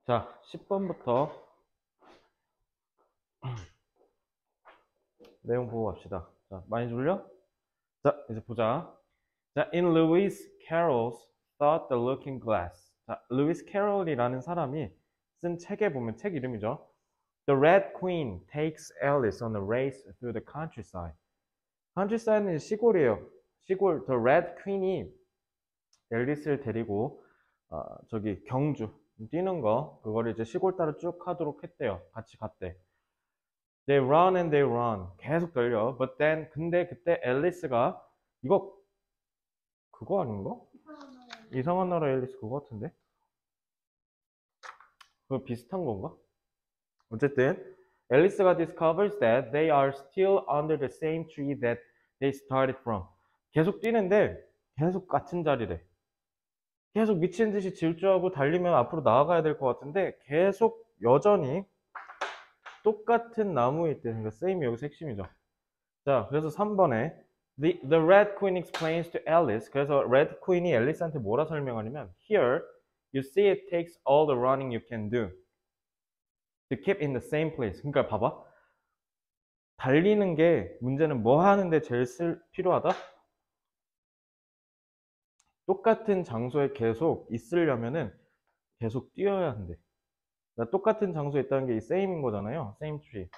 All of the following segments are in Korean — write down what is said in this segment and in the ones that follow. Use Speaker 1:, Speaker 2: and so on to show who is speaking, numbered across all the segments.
Speaker 1: 자, 10번부터 내용 보고 갑시다. 자, 많이 졸려? 자, 이제 보자. 자, in Lewis Carroll's Thought the Looking Glass. 자, 루이스 캐롤이라는 사람이 쓴 책에 보면 책 이름이죠. The Red Queen takes Alice on a race through the countryside. countryside는 시골이에요. 시골, The Red Queen이 앨리스를 데리고 저기 경주 뛰는 거 그거를 이제 시골 따라 쭉 하도록 했대요. 같이 갔대. They run and they run. 계속 달려. But then 근데 그때 앨리스가 이거 그거 아닌가? 이상한 나라 앨리스 그거 같은데? 그거 비슷한 건가? 어쨌든 앨리스가 discovers that they are still under the same tree that they started from. 계속 뛰는데 계속 같은 자리래. 계속 미친 듯이 질주하고 달리면 앞으로 나아가야 될 것 같은데 계속 여전히 똑같은 나무에 있대. 그러니까 same이 여기서 핵심이죠. 자, 그래서 3번에 the Red Queen explains to Alice. 그래서 Red Queen이 앨리스한테 뭐라 설명하냐면 Here, you see it takes all the running you can do to keep in the same place. 그러니까 봐봐. 달리는 게 문제는 뭐 하는데 제일 필요하다? 똑같은 장소에 계속 있으려면은 계속 뛰어야 한대. 그러니까 똑같은 장소에 있다는 게 이 same인 거잖아요. same tree.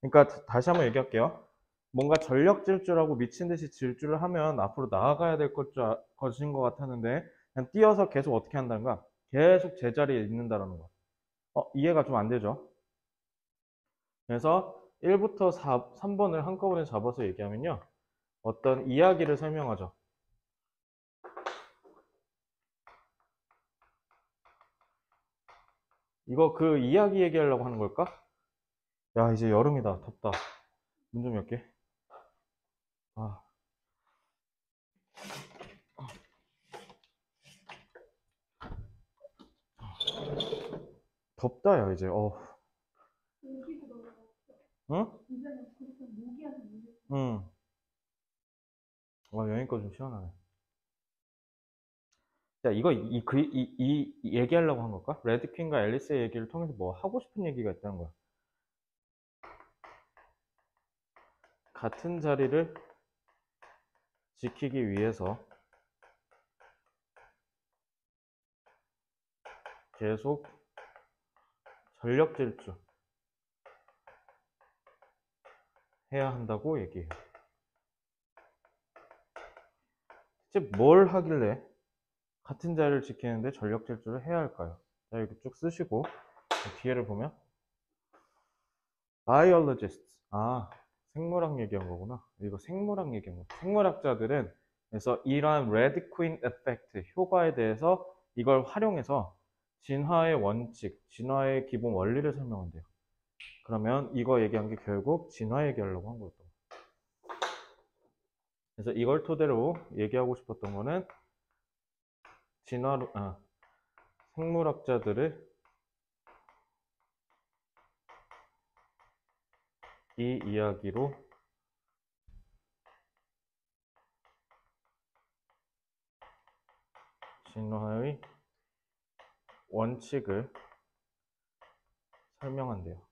Speaker 1: 그러니까 다시 한번 얘기할게요. 뭔가 전력 질주라고 미친 듯이 질주를 하면 앞으로 나아가야 될 것인 것 같았는데 그냥 뛰어서 계속 어떻게 한다는 거야? 계속 제자리에 있는다라는 거야. 이해가 좀 안 되죠? 그래서 1부터 3번을 한꺼번에 잡아서 얘기하면요. 어떤 이야기를 설명하죠. 이거 그 이야기 얘기하려고 하는 걸까? 야, 이제 여름이다. 덥다. 문 좀 열게. 아. 덥다, 야, 이제. 응? 응. 여기까지 좀 시원하네. 자, 이거, 얘기하려고 한 걸까? 레드퀸과 앨리스의 얘기를 통해서 뭐 하고 싶은 얘기가 있다는 거야. 같은 자리를 지키기 위해서 계속 전력 질주 해야 한다고 얘기해요. 이제 뭘 하길래 같은 자리를 지키는데 전력 질주를 해야 할까요? 자, 이렇게 쭉 쓰시고 뒤에를 보면 biologists. 생물학 얘기한 거구나. 이거 생물학 얘기한 거. 생물학자들은 그래서 이러한 레드 퀸 에펙트 효과에 대해서 이걸 활용해서 진화의 원칙, 진화의 기본 원리를 설명한대요. 그러면 이거 얘기한 게 결국 진화 얘기하려고 한 거였던 거예요. 그래서 이걸 토대로 얘기하고 싶었던 거는 생물학자들의 이 이야기로 진화의 원칙을 설명한대요.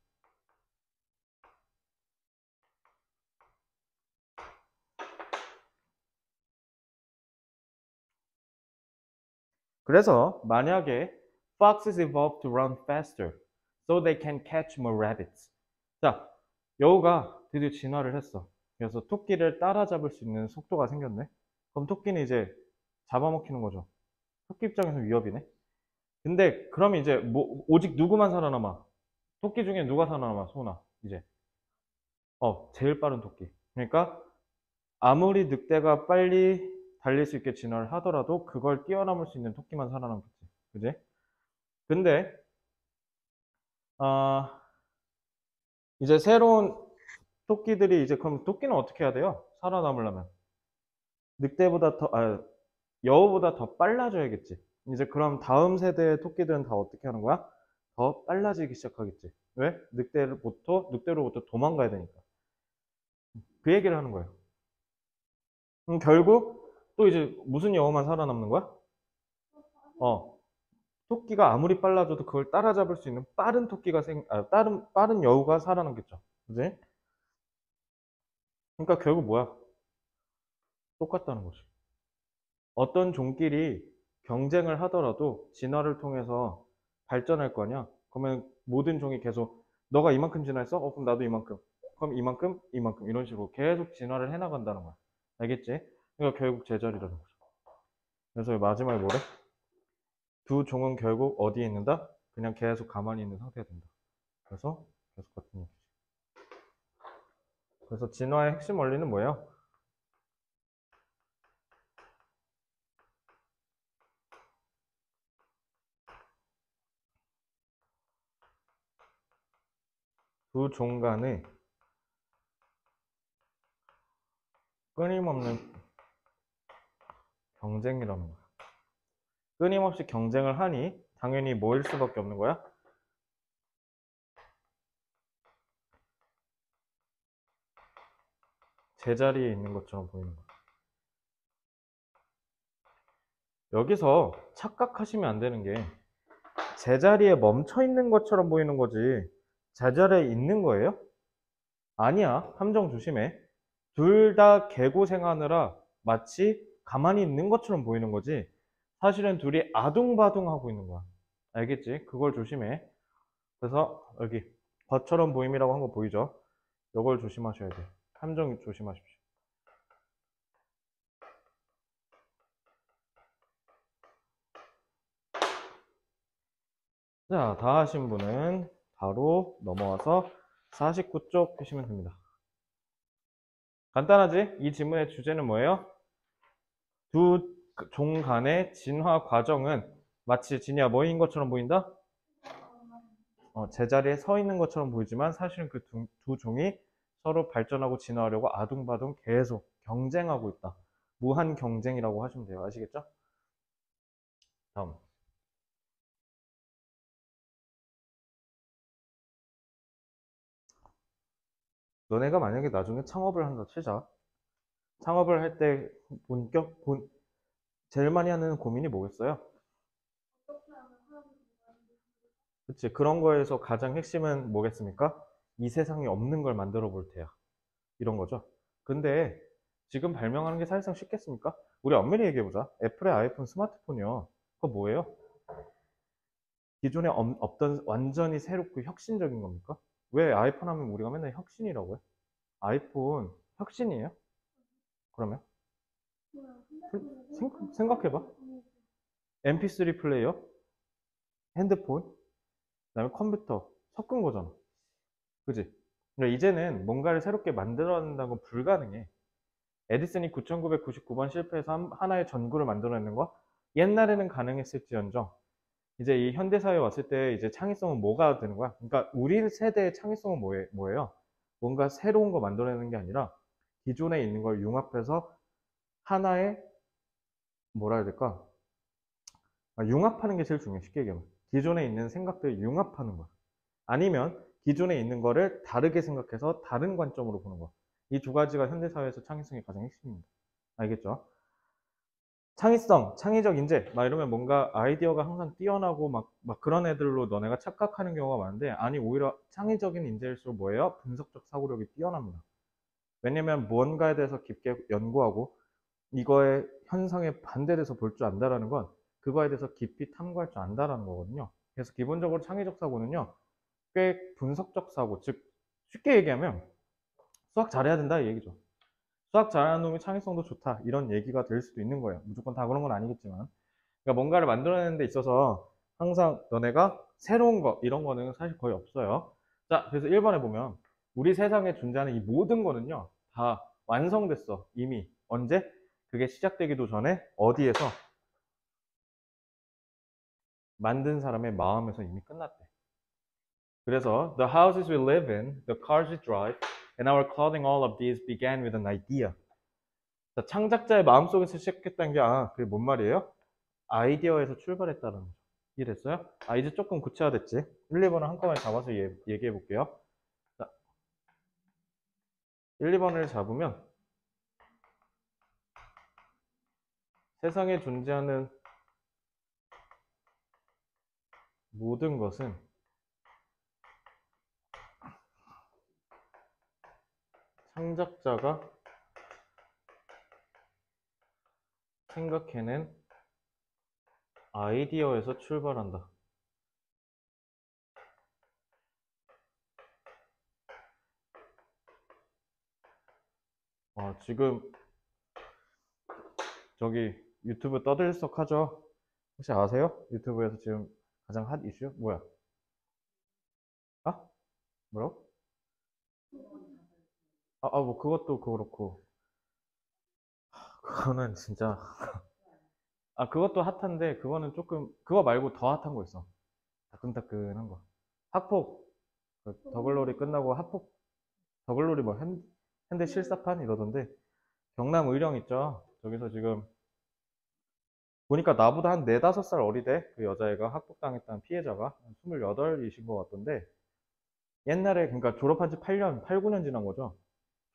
Speaker 1: 그래서 만약에 foxes evolved to run faster so they can catch more rabbits. 자, 여우가 드디어 진화를 했어. 그래서 토끼를 따라잡을 수 있는 속도가 생겼네. 그럼 토끼는 이제 잡아먹히는 거죠. 토끼 입장에서 위협이네. 근데 그럼 이제 오직 누구만 살아남아? 토끼 중에 누가 살아남아? 소나 이제 제일 빠른 토끼. 그러니까 아무리 늑대가 빨리 달릴 수 있게 진화를 하더라도 그걸 뛰어넘을 수 있는 토끼만 살아남겠지. 그지? 근데 이제 새로운 토끼들이 이제 그럼 토끼는 어떻게 해야 돼요? 살아남으려면 늑대보다 여우보다 더 빨라져야겠지. 이제 그럼 다음 세대의 토끼들은 다 어떻게 하는 거야? 더 빨라지기 시작하겠지. 왜? 늑대로부터 도망가야 되니까. 그 얘기를 하는 거예요. 결국 또 이제 무슨 여우만 살아남는 거야? 토끼가 아무리 빨라져도 그걸 따라잡을 수 있는 빠른 토끼가 빠른 여우가 살아남겠죠. 그지? 그러니까 결국 뭐야? 똑같다는 거지. 어떤 종끼리 경쟁을 하더라도 진화를 통해서 발전할 거 아니야? 그러면 모든 종이 계속 너가 이만큼 진화했어? 그럼 나도 이만큼. 그럼 이만큼, 이만큼 이런 식으로 계속 진화를 해나간다는 거야. 알겠지? 그러니까 결국 제자리라는 거죠. 그래서 마지막에 뭐래? 두 종은 결국 어디에 있는다? 그냥 계속 가만히 있는 상태가 된다. 그래서 계속 같은 얘기지. 그래서 진화의 핵심 원리는 뭐예요? 두 종 간의 끊임없는 경쟁이라는 거야. 끊임없이 경쟁을 하니 당연히 뭐일 수밖에 없는 거야? 제자리에 있는 것처럼 보이는 거야. 여기서 착각하시면 안 되는 게 제자리에 멈춰 있는 것처럼 보이는 거지 제자리에 있는 거예요? 아니야. 함정 조심해. 둘 다 개고생하느라 마치 가만히 있는 것처럼 보이는 거지 사실은 둘이 아둥바둥하고 있는 거야. 알겠지? 그걸 조심해. 그래서 여기 것처럼 보임이라고 한 거 보이죠? 이걸 조심하셔야 돼. 함정 조심하십시오. 자, 다 하신 분은 바로 넘어와서 49쪽 펴시면 됩니다. 간단하지? 이 질문의 주제는 뭐예요? 두 종 간의 진화 과정은 마치 진이야 뭐인 것처럼 보인다? 제자리에 서 있는 것처럼 보이지만 사실은 그 두 종이 서로 발전하고 진화하려고 아둥바둥 계속 경쟁하고 있다. 무한 경쟁이라고 하시면 돼요. 아시겠죠? 다음. 너네가 만약에 나중에 창업을 한다 치자. 창업을 할 때 제일 많이 하는 고민이 뭐겠어요? 그치. 그런 거에서 가장 핵심은 뭐겠습니까? 이 세상에 없는 걸 만들어 볼 테야. 이런 거죠. 근데 지금 발명하는 게 사실상 쉽겠습니까? 우리 엄밀히 얘기해보자. 애플의 아이폰 스마트폰이요. 그거 뭐예요? 기존에 없던 완전히 새롭고 혁신적인 겁니까? 왜 아이폰 하면 우리가 맨날 혁신이라고 해? 아이폰 혁신이에요? 그러면? 생각해봐. MP3 플레이어, 핸드폰, 그다음에 컴퓨터 섞은 거잖아. 그지? 그러니까 이제는 뭔가를 새롭게 만들어낸다는 건 불가능해. 에디슨이 9999번 실패해서 하나의 전구를 만들어내는 거 옛날에는 가능했을지언정 이제 이 현대사회에 왔을 때 이제 창의성은 뭐가 되는 거야? 그러니까 우리 세대의 창의성은 뭐예요? 뭔가 새로운 거 만들어내는 게 아니라 기존에 있는 걸 융합해서 하나의 뭐라 해야 될까? 융합하는 게 제일 중요해. 쉽게 얘기하면 기존에 있는 생각들을 융합하는 거야. 아니면 기존에 있는 거를 다르게 생각해서 다른 관점으로 보는 거야. 이 두 가지가 현대사회에서 창의성의 가장 핵심입니다. 알겠죠? 창의성, 창의적 인재, 막 이러면 뭔가 아이디어가 항상 뛰어나고 막 그런 애들로 너네가 착각하는 경우가 많은데, 아니, 오히려 창의적인 인재일수록 뭐예요? 분석적 사고력이 뛰어납니다. 왜냐면 무언가에 대해서 깊게 연구하고, 이거의 현상에 반대돼서 볼 줄 안다라는 건, 그거에 대해서 깊이 탐구할 줄 안다라는 거거든요. 그래서 기본적으로 창의적 사고는요, 꽤 분석적 사고, 즉, 쉽게 얘기하면 수학 잘해야 된다 이 얘기죠. 수학 잘하는 놈이 창의성도 좋다 이런 얘기가 될 수도 있는 거예요. 무조건 다 그런 건 아니겠지만 그러니까 뭔가를 만들어내는 데 있어서 항상 너네가 새로운 거 이런 거는 사실 거의 없어요. 자, 그래서 1번에 보면 우리 세상에 존재하는 이 모든 거는요 다 완성됐어. 이미 언제? 그게 시작되기도 전에 어디에서? 만든 사람의 마음에서 이미 끝났대. 그래서 the houses we live in, the cars we drive, and our clothing, all of these began with an idea. 자, 창작자의 마음속에서 시작했다는 게, 그게 뭔 말이에요? 아이디어에서 출발했다는 거죠. 이해됐어요? 이제 조금 구체화됐지? 1, 2번을 한꺼번에 잡아서 얘기해 볼게요. 자, 1, 2번을 잡으면 세상에 존재하는 모든 것은 창작자가 생각해낸 아이디어에서 출발한다. 지금 저기 유튜브 떠들썩 하죠? 혹시 아세요? 유튜브에서 지금 가장 핫 이슈? 뭐야? 아? 뭐라고? 뭐 그것도 그렇고 그거는 진짜 그것도 핫한데 그거는 조금 그거 말고 더 핫한 거 있어. 따끈따끈한 거. 학폭 더글로리 끝나고 학폭 더글로리 뭐 현대 실사판 이러던데 경남 의령 있죠? 저기서 지금 보니까 나보다 한 4, 5살 어리대 그 여자애가 학폭당했다는 피해자가 28이신 것 같던데 옛날에 그러니까 졸업한 지 8년, 8, 9년 지난 거죠.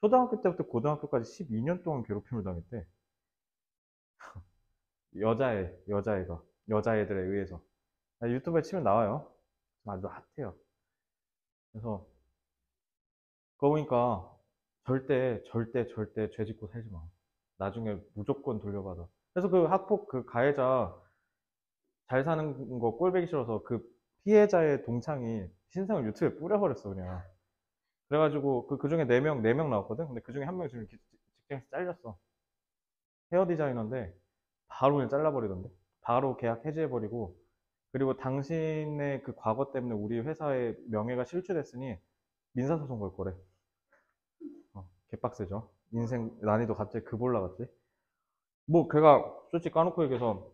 Speaker 1: 초등학교 때부터 고등학교까지 12년 동안 괴롭힘을 당했대. 여자애들에 의해서. 유튜브에 치면 나와요. 아주 핫해요. 그래서 그거 보니까 절대 죄 짓고 살지 마. 나중에 무조건 돌려받아. 그래서 그 학폭 그 가해자 잘 사는 거 꼴보기 싫어서 그 피해자의 동창이 신상을 유튜브에 뿌려버렸어 그냥. 그래가지고 그 중에 4명 나왔거든. 근데 그 중에 한 명이 지금 직장에서 잘렸어. 헤어 디자이너인데 바로 그냥 잘라버리던데. 바로 계약 해지해버리고 그리고 당신의 그 과거 때문에 우리 회사의 명예가 실추됐으니 민사소송 걸 거래. 개빡세죠. 인생 난이도 갑자기 급 올라갔지. 뭐 걔가 솔직히 까놓고 얘기해서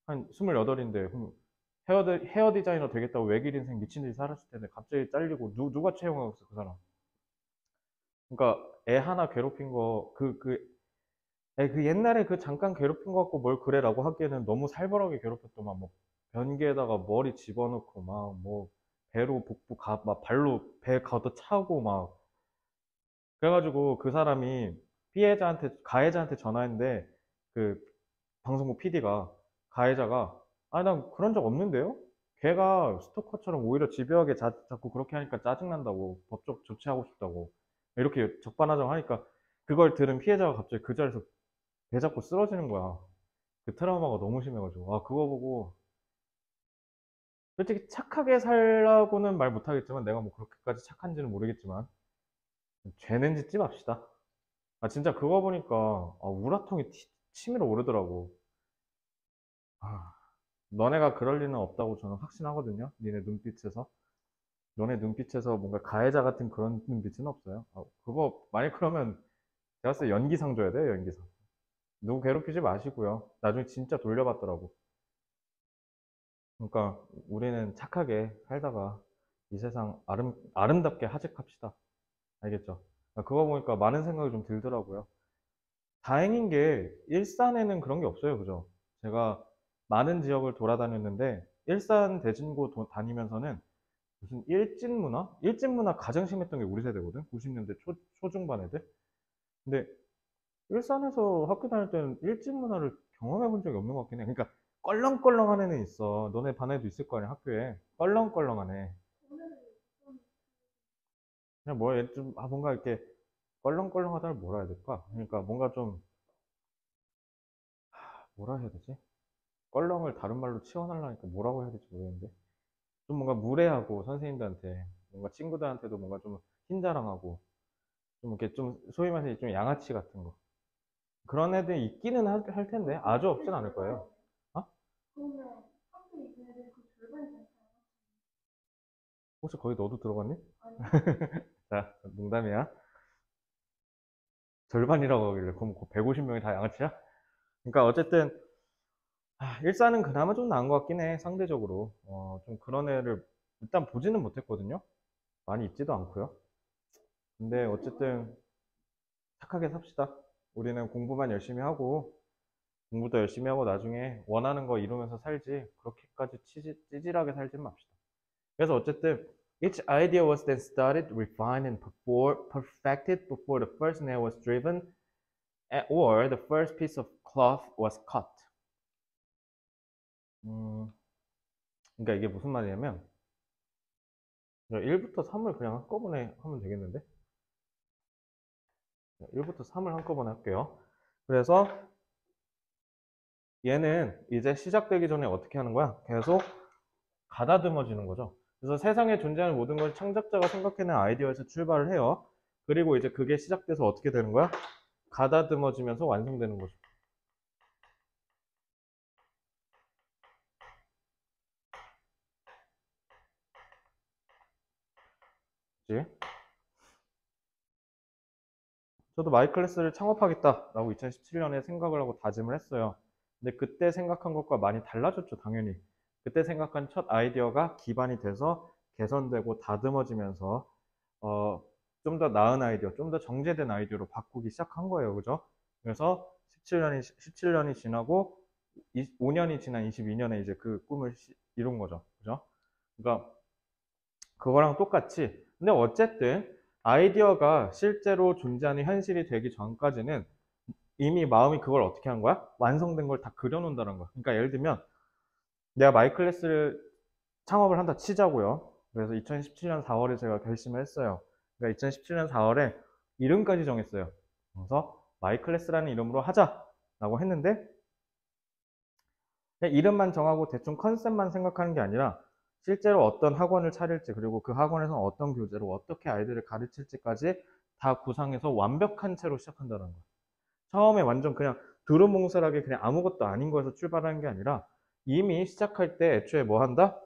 Speaker 1: 한 28인데 헤어 디자이너 되겠다고 외길 인생 미친 듯이 살았을 텐데 갑자기 잘리고 누가 채용하고 있어 그 사람. 그러니까 애 하나 괴롭힌 거 그 옛날에 그 잠깐 괴롭힌 거 갖고 뭘 그래라고 하기에는 너무 살벌하게 괴롭혔더만 뭐 변기에다가 머리 집어넣고 막 뭐 배로 복부 막 발로 배 걷어 차고 막 그래가지고 그 사람이 가해자한테 전화했는데 그 방송국 PD가 가해자가 난 그런 적 없는데요? 걔가 스토커처럼 오히려 집요하게 자꾸 그렇게 하니까 짜증난다고 법적 조치하고 싶다고 이렇게 적반하장하니까 그걸 들은 피해자가 갑자기 그 자리에서 배 잡고 쓰러지는 거야. 그 트라우마가 너무 심해가지고 그거 보고 솔직히 착하게 살라고는 말 못하겠지만 내가 뭐 그렇게까지 착한지는 모르겠지만 죄는 짓지 맙시다. 진짜 그거 보니까 우라통이 치밀어 오르더라고. 아, 너네가 그럴 리는 없다고 저는 확신하거든요. 니네 눈빛에서. 너네 눈빛에서 뭔가 가해자 같은 그런 눈빛은 없어요. 그거 만약 그러면 제가 봤을 때 연기상 줘야 돼요, 연기상. 누구 괴롭히지 마시고요. 나중에 진짜 돌려받더라고. 그러니까 우리는 착하게 살다가 이 세상 아름답게 하직합시다. 알겠죠? 그거 보니까 많은 생각이 좀 들더라고요. 다행인 게 일산에는 그런 게 없어요. 그죠? 제가 많은 지역을 돌아다녔는데 일산 대진고 다니면서는 무슨 일진문화 가장 심했던 게 우리 세대거든. 90년대 초중반 애들. 근데 일산에서 학교 다닐 때는 일진문화를 경험해 본 적이 없는 것 같긴 해. 그러니까 껄렁껄렁한 애는 있어. 너네 반에도 있을 거 아니야, 학교에. 껄렁껄렁한 애. 그냥 뭐야, 좀 뭔가 이렇게 껄렁껄렁하다를 뭐라 해야 될까? 그러니까 뭔가 좀 뭐라 해야 되지? 껄렁을 다른 말로 치환하려니까 뭐라고 해야 될지 모르겠는데 좀 뭔가 무례하고 선생님들한테 뭔가 친구들한테도 뭔가 좀 흰자랑하고 좀 이렇게 좀 소위 말해서 좀 양아치 같은 거 그런 애들 있기는 할 텐데 아주 없진 않을 거예요. 어? 혹시 거기 너도 들어갔니? 자, 농담이야. 절반이라고 하길래 그럼 150명이 다 양아치야? 그러니까 어쨌든 일산은 그나마 좀 나은 것 같긴 해 상대적으로 좀 그런 애를 일단 보지는 못했거든요. 많이 있지도 않고요. 근데 어쨌든 착하게 삽시다. 우리는 공부만 열심히 하고 공부도 열심히 하고 나중에 원하는 거 이루면서 살지 그렇게까지 찌질하게 살진 맙시다. 그래서 어쨌든 each idea was then studied, refined, and perfected before the first nail was driven or the first piece of cloth was cut. 음, 그러니까 이게 무슨 말이냐면 1부터 3을 그냥 한꺼번에 하면 되겠는데? 1부터 3을 한꺼번에 할게요. 그래서 얘는 이제 시작되기 전에 어떻게 하는 거야? 계속 가다듬어지는 거죠. 그래서 세상에 존재하는 모든 걸 창작자가 생각해낸 아이디어에서 출발을 해요. 그리고 이제 그게 시작돼서 어떻게 되는 거야? 가다듬어지면서 완성되는 거죠. 그치? 저도 마이클래스를 창업하겠다라고 2017년에 생각을 하고 다짐을 했어요. 근데 그때 생각한 것과 많이 달라졌죠, 당연히. 그때 생각한 첫 아이디어가 기반이 돼서 개선되고 다듬어지면서 좀 더 나은 아이디어, 좀 더 정제된 아이디어로 바꾸기 시작한 거예요, 그죠? 그래서 17년이 지나고 5년이 지난 22년에 이제 그 꿈을 이룬 거죠, 그죠? 그러니까 그거랑 똑같이. 근데 어쨌든 아이디어가 실제로 존재하는 현실이 되기 전까지는 이미 마음이 그걸 어떻게 한 거야? 완성된 걸 다 그려놓는다는 거야. 그러니까 예를 들면 내가 마이클래스를 창업을 한다 치자고요. 그래서 2017년 4월에 제가 결심을 했어요. 그러니까 2017년 4월에 이름까지 정했어요. 그래서 마이클래스라는 이름으로 하자라고 했는데 그냥 이름만 정하고 대충 컨셉만 생각하는 게 아니라 실제로 어떤 학원을 차릴지 그리고 그 학원에서 어떤 교재로 어떻게 아이들을 가르칠지까지 다 구상해서 완벽한 채로 시작한다는 거예요. 처음에 완전 그냥 두루뭉술하게 그냥 아무것도 아닌 거에서 출발하는 게 아니라 이미 시작할 때 애초에 뭐 한다?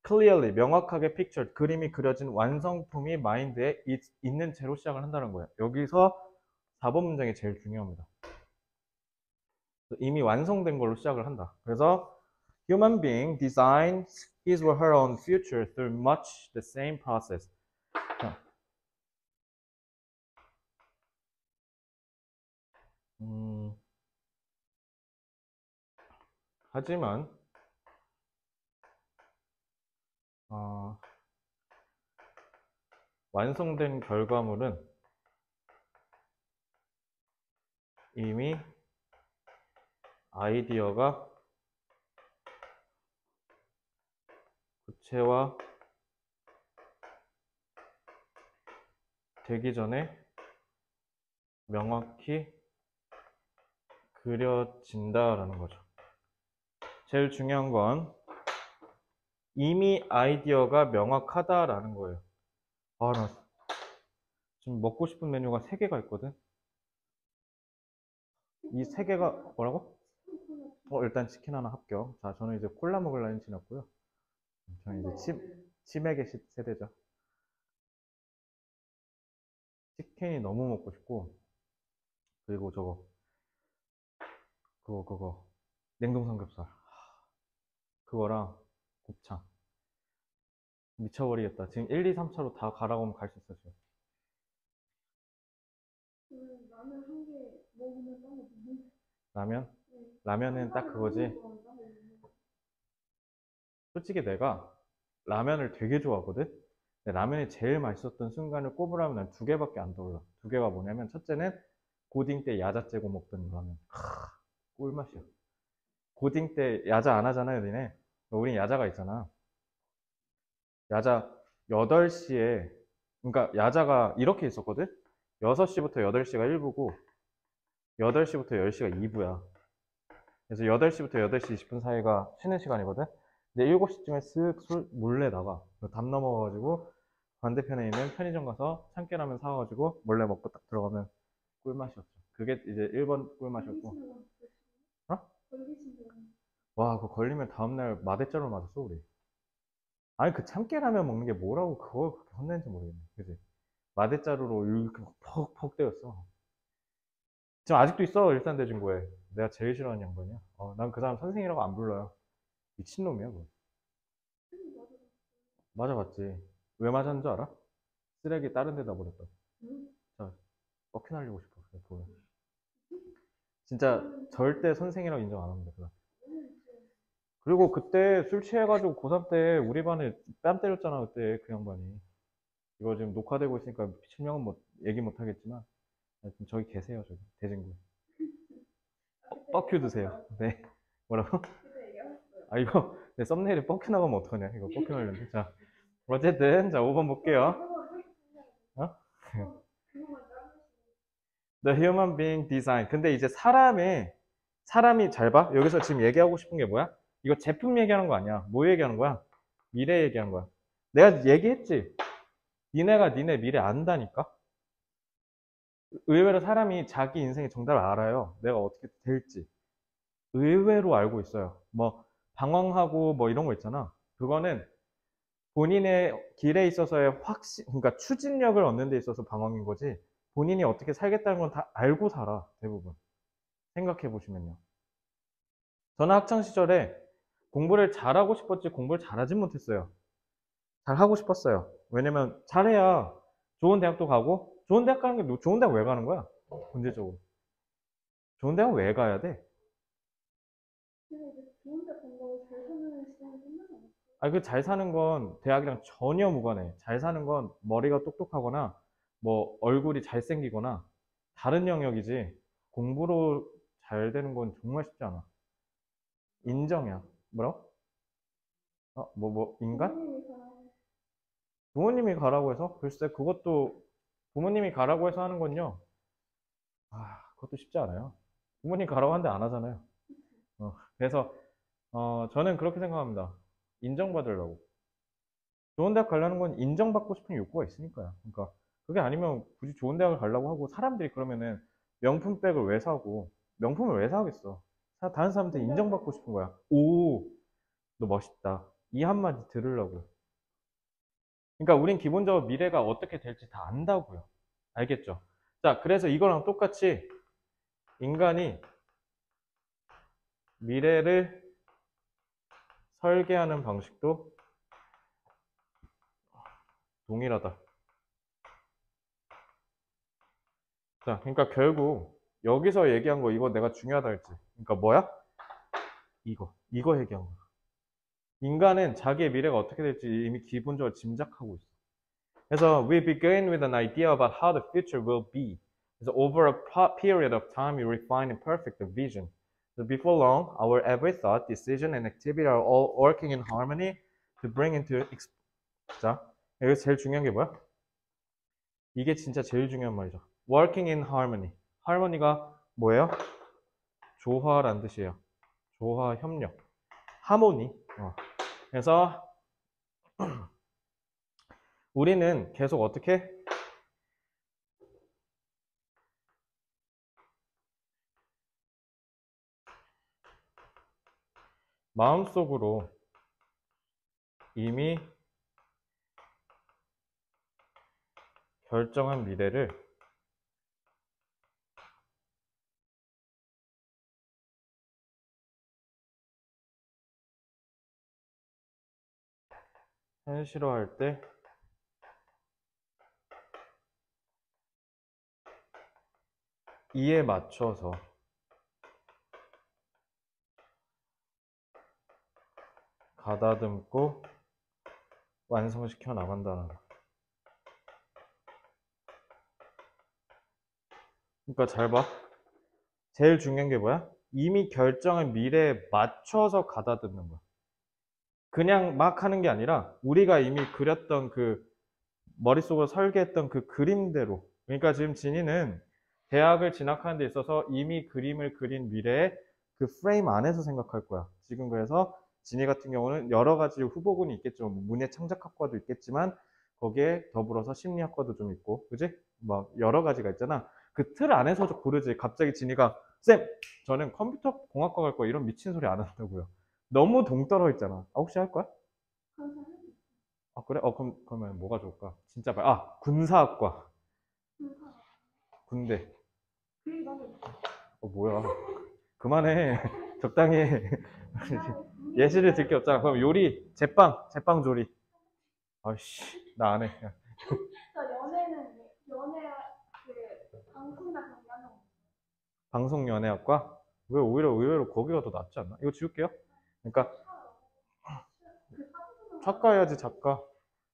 Speaker 1: clearly, 명확하게 pictured, 그림이 그려진 완성품이 마인드에 있는 채로 시작을 한다는 거예요. 여기서 4번 문장이 제일 중요합니다. 이미 완성된 걸로 시작을 한다. 그래서 human being designs his or her own future through much the same process. 자, 하지만 완성된 결과물은 이미 아이디어가 구체화 되기 전에 명확히 그려진다라는 거죠. 제일 중요한 건 이미 아이디어가 명확하다라는 거예요. 나 지금 먹고 싶은 메뉴가 3개가 있거든. 이 3개가 뭐라고? 일단 치킨 하나 합격. 자, 저는 이제 콜라 먹으려는 지났고요. 저는 이제 치맥의 세대죠. 치킨이 너무 먹고 싶고, 그리고 그거, 냉동 삼겹살. 그거랑 곱창. 미쳐버리겠다. 지금 1, 2, 3차로 다 가라고 하면 갈 수 있어, 지금.
Speaker 2: 라면 한 개 먹으면 딴거 먹는
Speaker 1: 라면?
Speaker 2: 네.
Speaker 1: 라면은 딱 그거지. 솔직히 내가 라면을 되게 좋아하거든? 근데 라면이 제일 맛있었던 순간을 꼽으라면 난 2개밖에 안 떠올라. 2개가 뭐냐면, 첫째는 고딩 때 야자 째고 먹던 라면. 꿀맛이야. 고딩 때 야자 안 하잖아요, 니네. 우린 야자가 있잖아. 야자 8시에, 그러니까 야자가 이렇게 있었거든? 6시부터 8시가 1부고, 8시부터 10시가 2부야. 그래서 8시부터 8시 20분 사이가 쉬는 시간이거든? 근데 7시쯤에 쓱 몰래 나가. 담 넘어가가지고 반대편에 있는 편의점 가서 참깨라면 사와가지고 몰래 먹고 딱 들어가면 꿀맛이었죠. 그게 이제 1번 꿀맛이었고. 어? 와, 그거 걸리면 다음날 마대자루 맞았어, 우리. 아니, 그 참깨라면 먹는 게 뭐라고 그걸 그렇게 혼내는지 모르겠네. 그지? 마대자루로 이렇게 퍽퍽 때렸어. 지금 아직도 있어, 일산대중고에. 내가 제일 싫어하는 양반이야. 난 그 사람 선생이라고 안 불러요. 미친놈이야, 그거. 맞아봤지. 왜 맞았는 줄 알아? 쓰레기 다른 데다 버렸다. 자, 뻑큐 날리고 싶어. 그거. 진짜 절대 선생이라고 인정 안 합니다. 그거. 그리고 그때 술 취해가지고 고3 때 우리 반에 뺨 때렸잖아, 그때 그 양반이. 이거 지금 녹화되고 있으니까 실명은 얘기 못 하겠지만, 하여튼 저기 계세요, 저기. 대진구. 뻑큐 드세요. 네. 뭐라고? 이거 내 썸네일이 뻑큐 나가면 어떡하냐. 이거 뻑큐 나려는데. 자, 어쨌든, 자, 5번 볼게요. 어? The human being design. 근데 이제 사람이 잘 봐. 여기서 지금 얘기하고 싶은 게 뭐야? 이거 제품 얘기하는 거 아니야. 뭐 얘기하는 거야? 미래 얘기하는 거야. 내가 얘기했지. 니네가 니네 미래 안다니까? 의외로 사람이 자기 인생의 정답을 알아요. 내가 어떻게 될지. 의외로 알고 있어요. 뭐, 방황하고 뭐 이런 거 있잖아. 그거는 본인의 길에 있어서의 그러니까 추진력을 얻는 데 있어서 방황인 거지. 본인이 어떻게 살겠다는 건 다 알고 살아, 대부분. 생각해 보시면요. 저는 학창 시절에 공부를 잘하고 싶었지 공부를 잘하진 못했어요. 잘하고 싶었어요. 왜냐면 잘해야 좋은 대학도 가고 좋은 대학 가는 게 좋은 대학 왜 가는 거야? 본질적으로. 좋은 대학 왜 가야 돼?
Speaker 2: 근데 이제 좋은 데 간다고 잘 사는 시간이 끝나지 않을까?
Speaker 1: 아, 그 잘 사는 건 대학이랑 전혀 무관해. 잘 사는 건 머리가 똑똑하거나 뭐 얼굴이 잘생기거나 다른 영역이지 공부로 잘 되는 건 정말 쉽지 않아. 인정이야. 뭐라고? 인간?
Speaker 2: 부모님이 다
Speaker 1: 부모님이 가라고 해서? 글쎄, 그것도 부모님이 가라고 해서 하는 건요. 그것도 쉽지 않아요. 부모님 가라고 하는데 안 하잖아요. 그래서, 저는 그렇게 생각합니다. 인정받으려고. 좋은 대학 가려는 건 인정받고 싶은 욕구가 있으니까요. 그러니까, 그게 아니면 굳이 좋은 대학을 가려고 하고, 사람들이 그러면은 명품백을 왜 사고, 명품을 왜 사겠어? 다른 사람한테 인정받고 싶은 거야. 오, 너 멋있다. 이 한마디 들으려고. 그러니까 우린 기본적으로 미래가 어떻게 될지 다 안다고요. 알겠죠? 자, 그래서 이거랑 똑같이 인간이 미래를 설계하는 방식도 동일하다. 자, 그러니까 결국 여기서 얘기한 거 이거 내가 중요하다 했지. 그러니까 뭐야? 이거 얘기한 거야. 인간은 자기의 미래가 어떻게 될지 이미 기본적으로 짐작하고 있어. 그래서 we begin with an idea about how the future will be. So over a period of time, we refine and perfect the vision. So before long, our every thought, decision, and activity are all working in harmony to bring into 자, 여기서 제일 중요한 게 뭐야? 이게 진짜 제일 중요한 말이죠. Working in harmony. harmony가 뭐예요? 조화란 뜻이에요. 조화, 협력. 하모니. 그래서 우리는 계속 어떻게? 마음속으로 이미 결정한 미래를 현실화할 때 이에 맞춰서 가다듬고 완성시켜 나간다는 거. 그러니까 잘 봐. 제일 중요한 게 뭐야? 이미 결정한 미래에 맞춰서 가다듬는 거야. 그냥 막 하는 게 아니라 우리가 이미 그렸던 그 머릿속으로 설계했던 그 그림대로. 그러니까 지금 진이는 대학을 진학하는 데 있어서 이미 그림을 그린 미래에 그 프레임 안에서 생각할 거야. 지금 그래서 진이 같은 경우는 여러 가지 후보군이 있겠죠. 뭐 문예창작학과도 있겠지만 거기에 더불어서 심리학과도 좀 있고, 그지? 막 여러 가지가 있잖아. 그 틀 안에서 고르지. 갑자기 진이가 쌤, 저는 컴퓨터 공학과 갈 거야. 이런 미친 소리 안 한다고요. 너무 동떨어 있잖아. 혹시 할 거야?
Speaker 2: 항상
Speaker 1: 그래? 그러면 뭐가 좋을까? 진짜 군사학과.
Speaker 2: 항상
Speaker 1: 군대.
Speaker 2: 그게 나는
Speaker 1: 뭐야. 그만해. 적당히 해.
Speaker 2: 나는
Speaker 1: 예시를 들 게 없잖아. 그럼 요리, 제빵 조리. 아씨, 나 안 해.
Speaker 2: 진짜 연애는 연애 그 방송이나 그런 거 하는 거.
Speaker 1: 방송연예학과? 왜 오히려 의외로 거기가 더 낫지 않나? 이거 지울게요. 그러니까
Speaker 2: 그 사진 찍는 거
Speaker 1: 작가 해야지, 작가.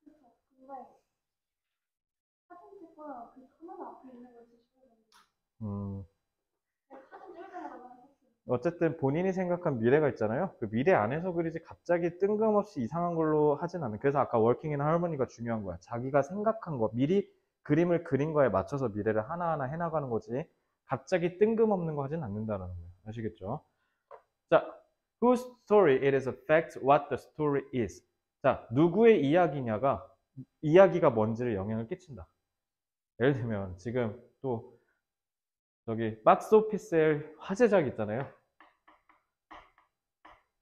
Speaker 2: 그렇죠. 근데 사진 찍거나 그 카메라 앞에 있는 걸 진짜 싫어하는데
Speaker 1: 음,
Speaker 2: 사진 찍을 때마다 나는 했어요.
Speaker 1: 어쨌든 본인이 생각한 미래가 있잖아요. 그 미래 안에서 그리지 갑자기 뜬금없이 이상한 걸로 하진 않아요. 그래서 아까 working in harmony가 중요한 거야. 자기가 생각한 거, 미리 그림을 그린 거에 맞춰서 미래를 하나하나 해나가는 거지. 갑자기 뜬금없는 거 하진 않는다는 거예요. 아시겠죠? 자, whose story it is affects what the story is. 자, 누구의 이야기냐가 이야기가 뭔지를 영향을 끼친다. 예를 들면 지금 또 저기 박스 오피스의 화제작 있잖아요.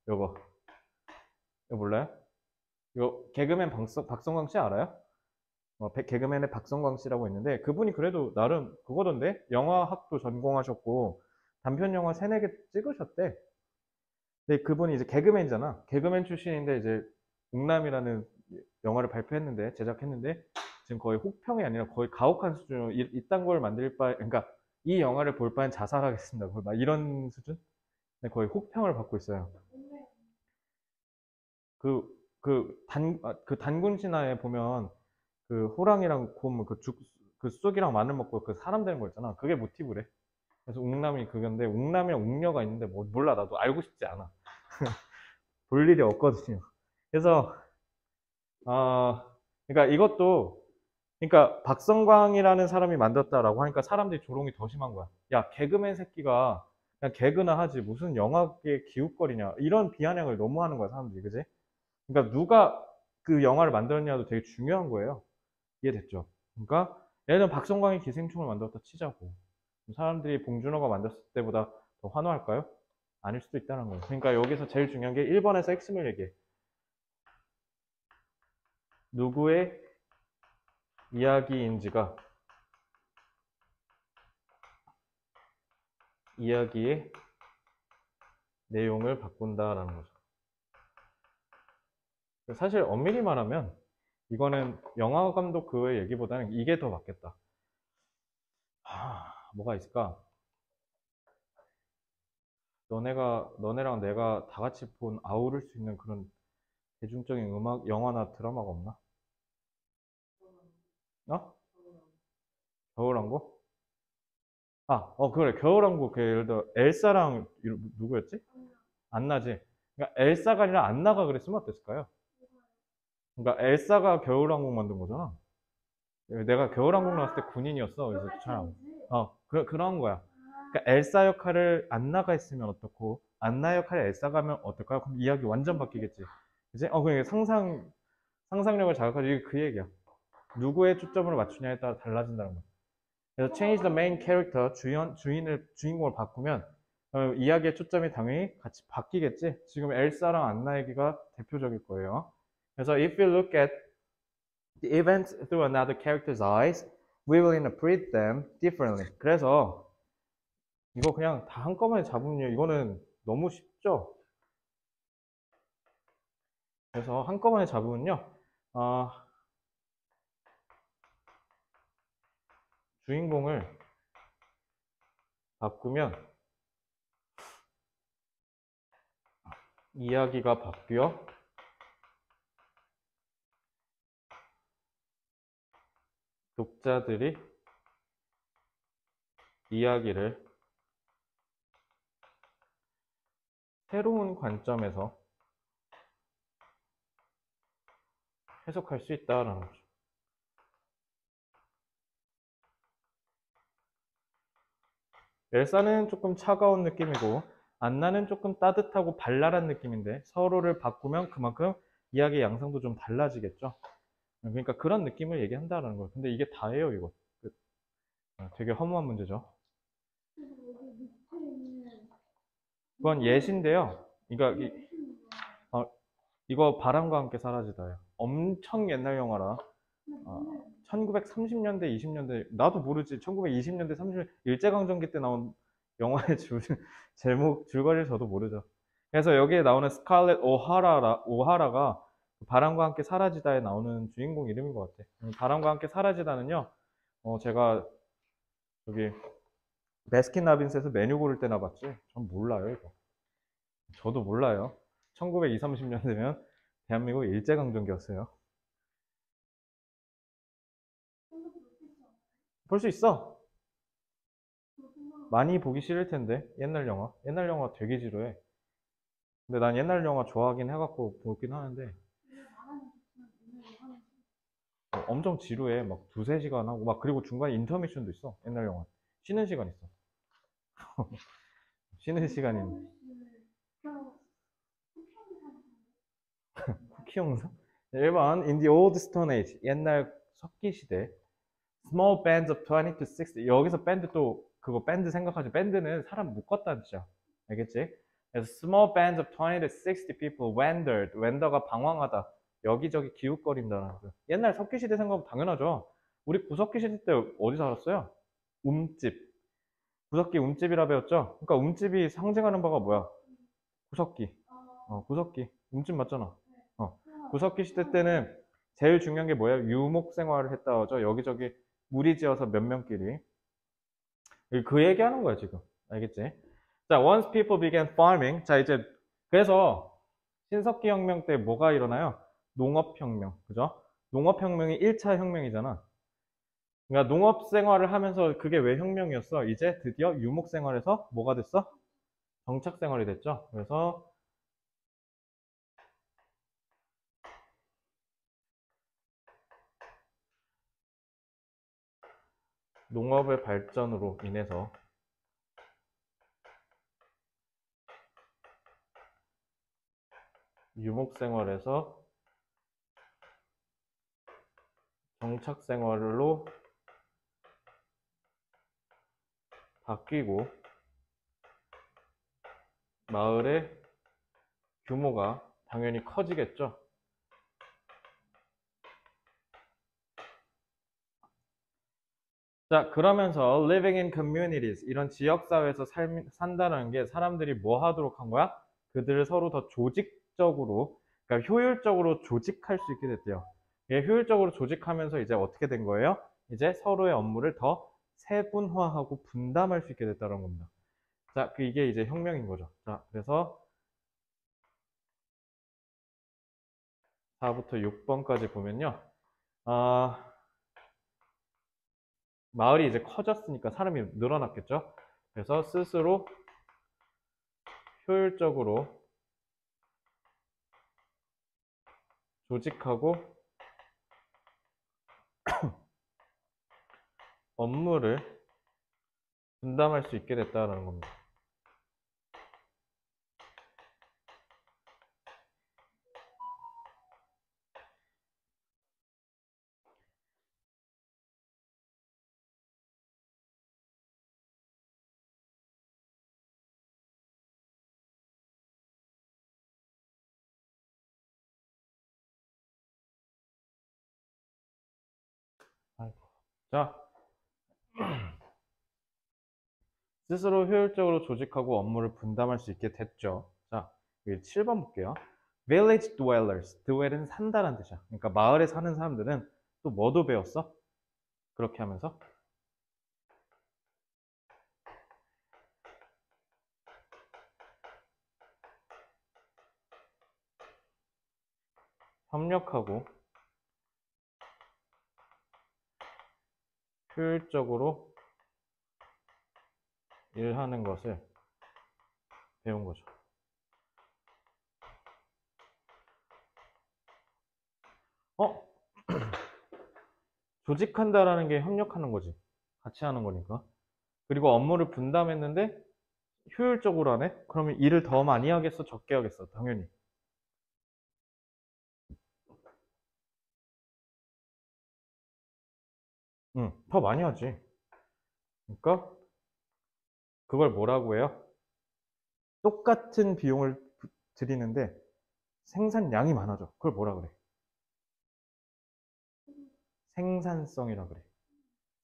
Speaker 1: 요거 이거 몰라요? 이거 개그맨 박성광 씨 알아요? 개그맨의 박성광 씨라고 있는데 그분이 그래도 나름 그거던데 영화학도 전공하셨고 단편 영화 3-4개 찍으셨대. 근데 그분이 이제 개그맨이잖아. 개그맨 출신인데 이제 웅남이라는 영화를 발표했는데 제작했는데 지금 거의 혹평이 아니라 거의 가혹한 수준으로 이딴 걸 만들 바 그러니까 이 영화를 볼 바엔 자살하겠습니다. 거의 막 이런 수준? 근데 거의 혹평을 받고 있어요. 그 단군 신화에 보면 그 호랑이랑 곰 그 쑥이랑 마늘 먹고 그 사람 되는 거 있잖아. 그게 모티브래. 그래서 웅남이 그건데 웅남이랑 웅녀가 있는데 뭐 몰라 나도 알고 싶지 않아. 볼 일이 없거든요. 그래서 그러니까 이것도 그러니까 박성광이라는 사람이 만들었다라고 하니까 사람들이 조롱이 더 심한 거야. 야 개그맨 새끼가 그냥 개그나 하지 무슨 영화계 기웃거리냐 이런 비아냥을 너무 하는 거야 사람들이 그지? 그러니까 누가 그 영화를 만들었냐도 되게 중요한 거예요. 이해됐죠? 그러니까 얘는 박성광이 기생충을 만들었다 치자고 사람들이 봉준호가 만들었을 때보다 더 환호할까요? 아닐 수도 있다는 거예요. 그러니까 여기서 제일 중요한 게 1번에서 핵심을 얘기해. 누구의 이야기인지가 이야기의 내용을 바꾼다라는 거죠. 사실 엄밀히 말하면 이거는 영화 감독 그의 얘기보다는 이게 더 맞겠다. 뭐가 있을까? 너네랑 내가 다 같이 아우를 수 있는 그런 대중적인 음악, 영화나 드라마가 없나? 어? 겨울왕국? 그래. 겨울왕국, 예를 들어, 엘사랑, 누구였지? 안나지? 그러니까 엘사가 아니라 안나가 그랬으면 어땠을까요? 그러니까 엘사가 겨울왕국 만든 거잖아. 내가 겨울왕국 나왔을 때 군인이었어. 그래서 참, 그런 거야. 그러니까 엘사 역할을 안나가 했으면 어떻고, 안나 역할을 엘사가 하면 어떨까요? 그럼 이야기 완전 바뀌겠지. 그지? 그러니까 상상력을 자극하지. 이게 그 얘기야. 누구의 초점으로 맞추냐에 따라 달라진다는 거야. 그래서 change the main character, 주인공을 바꾸면, 이야기의 초점이 당연히 같이 바뀌겠지? 지금 엘사랑 안나 얘기가 대표적일 거예요. 그래서 if you look at the events through another character's eyes, we will interpret them differently. 그래서 이거 그냥 다 한꺼번에 잡으면 이거는 너무 쉽죠? 그래서 한꺼번에 잡으면요, 주인공을 바꾸면 이야기가 바뀌어 독자들이 이야기를 새로운 관점에서 해석할 수 있다라는 거죠. 엘사는 조금 차가운 느낌이고 안나는 조금 따뜻하고 발랄한 느낌인데 서로를 바꾸면 그만큼 이야기의 양상도 좀 달라지겠죠. 그러니까 그런 느낌을 얘기한다는 거예요. 근데 이게 다예요, 이거. 되게 허무한 문제죠. 그건 예시인데요. 그러니까 이거 바람과 함께 사라지다예요. 엄청 옛날 영화라. 1930년대, 20년대, 나도 모르지. 1920년대, 30년대, 일제강점기 때 나온 영화의 제목, 줄거리를 저도 모르죠. 그래서 여기에 나오는 스칼렛 오하라가 바람과 함께 사라지다에 나오는 주인공 이름인 것 같아. 바람과 함께 사라지다는요, 제가 저기 베스킨라빈스에서 메뉴 고를 때나 봤지. 전 몰라요, 이거. 저도 몰라요. 1920, 30년대면 대한민국 일제강점기였어요. 볼 수 있어. 많이 보기 싫을 텐데 옛날 영화 되게 지루해. 근데 난 옛날 영화 좋아하긴 해갖고 보긴 하는데 엄청 지루해. 막 두세 시간 하고 막 그리고 중간에 인터미션도 있어. 옛날 영화 쉬는 시간 있어. 쉬는 시간이 쿠키 영상? 1번 In the old stone age 옛날 석기 시대 Small bands of 20 to 60 여기서 밴드 또 그거 밴드 생각하지 밴드는 사람 묶었다는 뜻이야. 알겠지? 그래서 small bands of 20 to 60 people wandered wander가 방황하다 여기저기 기웃거린다는 거. 옛날 석기 시대 생각하면 당연하죠. 우리 구석기 시대 때 어디 살았어요? 움집 구석기 움집이라 배웠죠? 그러니까 움집이 상징하는 바가 뭐야? 구석기 구석기 움집 맞잖아. 구석기 시대 때는 제일 중요한 게 뭐예요? 유목 생활을 했다 하죠. 여기저기 무리지어서 몇 명끼리 그 얘기하는 거야 지금. 알겠지? 자, once people began farming 자 이제 그래서 신석기 혁명 때 뭐가 일어나요? 농업혁명 그죠? 농업혁명이 1차 혁명이잖아. 그러니까 농업 생활을 하면서 그게 왜 혁명이었어? 이제 드디어 유목 생활에서 뭐가 됐어? 정착 생활이 됐죠. 그래서 농업의 발전으로 인해서 유목 생활에서 정착 생활로 바뀌고 마을의 규모가 당연히 커지겠죠. 자, 그러면서 living in communities 이런 지역사회에서 산다는 게 사람들이 뭐 하도록 한 거야? 그들을 서로 더 조직적으로 그러니까 효율적으로 조직할 수 있게 됐대요. 예, 효율적으로 조직하면서 이제 어떻게 된 거예요? 이제 서로의 업무를 더 세분화하고 분담할 수 있게 됐다는 겁니다. 자, 이게 이제 혁명인 거죠. 자, 그래서 4부터 6번까지 보면요. 마을이 이제 커졌으니까 사람이 늘어났겠죠. 그래서 스스로 효율적으로 조직하고 업무를 분담할 수 있게 됐다는 겁니다. 자, 스스로 효율적으로 조직하고 업무를 분담할 수 있게 됐죠. 자, 7번 볼게요. Village dwellers. dwell은 산다는 뜻이야. 그러니까 마을에 사는 사람들은 또 뭐도 배웠어? 그렇게 하면서 협력하고 효율적으로 일하는 것을 배운 거죠. 조직한다라는 게 협력하는 거지. 같이 하는 거니까. 그리고 업무를 분담했는데 효율적으로 하네? 그러면 일을 더 많이 하겠어? 적게 하겠어? 당연히. 응, 더 많이 하지. 그러니까 그걸 뭐라고 해요? 똑같은 비용을 들이는데 생산량이 많아져. 그걸 뭐라 그래? 생산성이라 그래.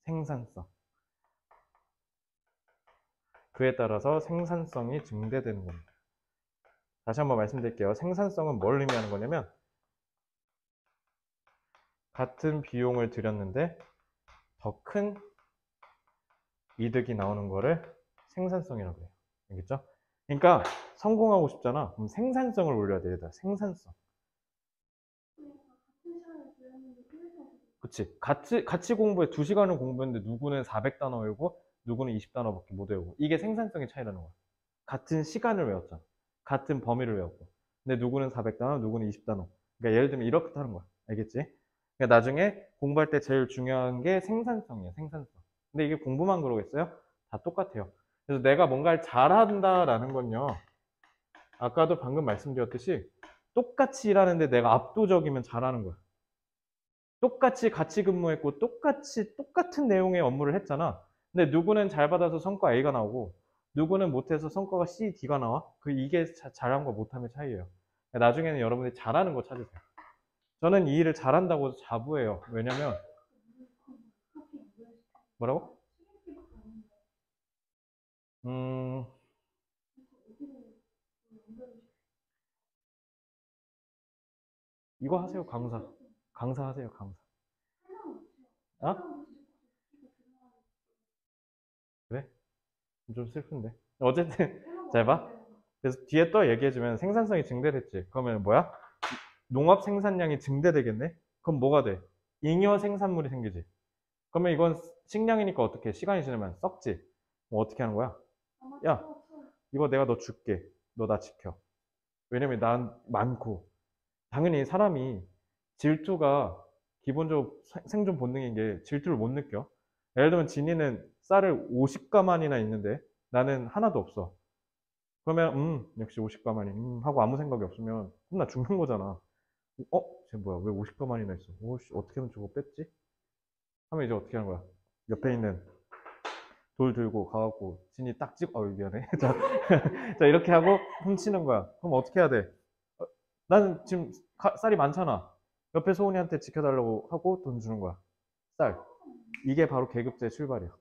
Speaker 1: 생산성. 그에 따라서 생산성이 증대되는 겁니다. 다시 한번 말씀드릴게요. 생산성은 뭘 의미하는 거냐면 같은 비용을 들였는데 더 큰 이득이 나오는 거를 생산성이라고 해요. 알겠죠? 그러니까 성공하고 싶잖아. 그럼 생산성을 올려야 돼. 얘들아. 생산성. 그치. 같이 공부해. 2시간을 공부했는데 누구는 400단어 외우고 누구는 20단어밖에 못 외우고. 이게 생산성의 차이라는 거야. 같은 시간을 외웠잖아. 같은 범위를 외웠고. 근데 누구는 400단어, 누구는 20단어. 그러니까 예를 들면 이렇게 하는 거야. 알겠지? 그러니까 나중에 공부할 때 제일 중요한 게 생산성이야, 생산성. 근데 이게 공부만 그러겠어요? 다 똑같아요. 그래서 내가 뭔가를 잘한다라는 건요. 아까도 방금 말씀드렸듯이 똑같이 일하는데 내가 압도적이면 잘하는 거야. 똑같이 같이 근무했고 똑같은 내용의 업무를 했잖아. 근데 누구는 잘 받아서 성과 A가 나오고 누구는 못해서 성과가 C, D가 나와. 이게 잘함과 못함의 차이예요. 나중에는 여러분들이 잘하는 거 찾으세요. 저는 이 일을 잘한다고 자부해요. 왜냐면 뭐라고? 이거 하세요. 강사 하세요. 강사. 어? 그래? 좀 슬픈데. 어쨌든 잘 봐. 그래서 뒤에 또 얘기해주면 생산성이 증대됐지. 그러면 뭐야? 농업 생산량이 증대되겠네? 그럼 뭐가 돼? 잉여 생산물이 생기지. 그러면 이건 식량이니까 어떻게 해? 시간이 지나면 썩지. 뭐 어떻게 하는 거야? 야, 이거 내가 너 줄게. 너 나 지켜. 왜냐면 난 많고. 당연히 사람이 질투가 기본적으로 생존 본능인 게 질투를 못 느껴. 예를 들면 진이는 쌀을 50가만이나 있는데 나는 하나도 없어. 그러면 역시 50가만이 하고 아무 생각이 없으면 나 죽는 거잖아. 쟤 뭐야? 왜 50가만이나 있어? 오씨, 어떻게 하면 저거 뺐지? 하면 이제 어떻게 하는 거야? 옆에 있는 돌 들고 가갖고 진이 딱 찍어, 미안해. 자, 자, 이렇게 하고 훔치는 거야. 그럼 어떻게 해야 돼? 나는 지금 쌀이 많잖아. 옆에 소은이한테 지켜달라고 하고 돈 주는 거야. 쌀. 이게 바로 계급제 출발이야.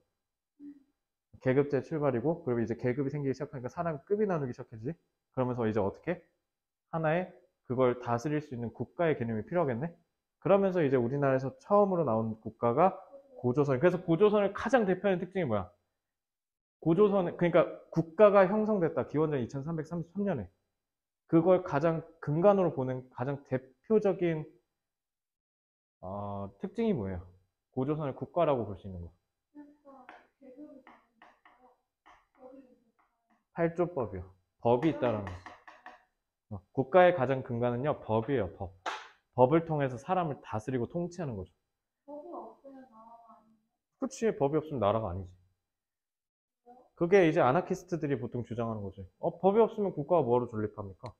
Speaker 1: 계급제 출발이고, 그리고 이제 계급이 생기기 시작하니까 사람 급이 나누기 시작하지. 그러면서 이제 어떻게? 하나의 그걸 다스릴 수 있는 국가의 개념이 필요하겠네? 그러면서 이제 우리나라에서 처음으로 나온 국가가 고조선. 그래서 고조선의 가장 대표적인 특징이 뭐야? 고조선, 그러니까 국가가 형성됐다. 기원전 2333년에. 그걸 가장 근간으로 보는 가장 대표적인 특징이 뭐예요? 고조선을 국가라고 볼 수 있는 거. 8조법이요. 법이 있다라는 거. 국가의 가장 근간은요, 법이에요, 법. 법을 통해서 사람을 다스리고 통치하는 거죠.
Speaker 2: 법이 없으면 나라가 아니에요.
Speaker 1: 그치, 법이 없으면 나라가 아니지. 그게 이제 아나키스트들이 보통 주장하는 거지. 법이 없으면 국가가 뭐하러 존립합니까?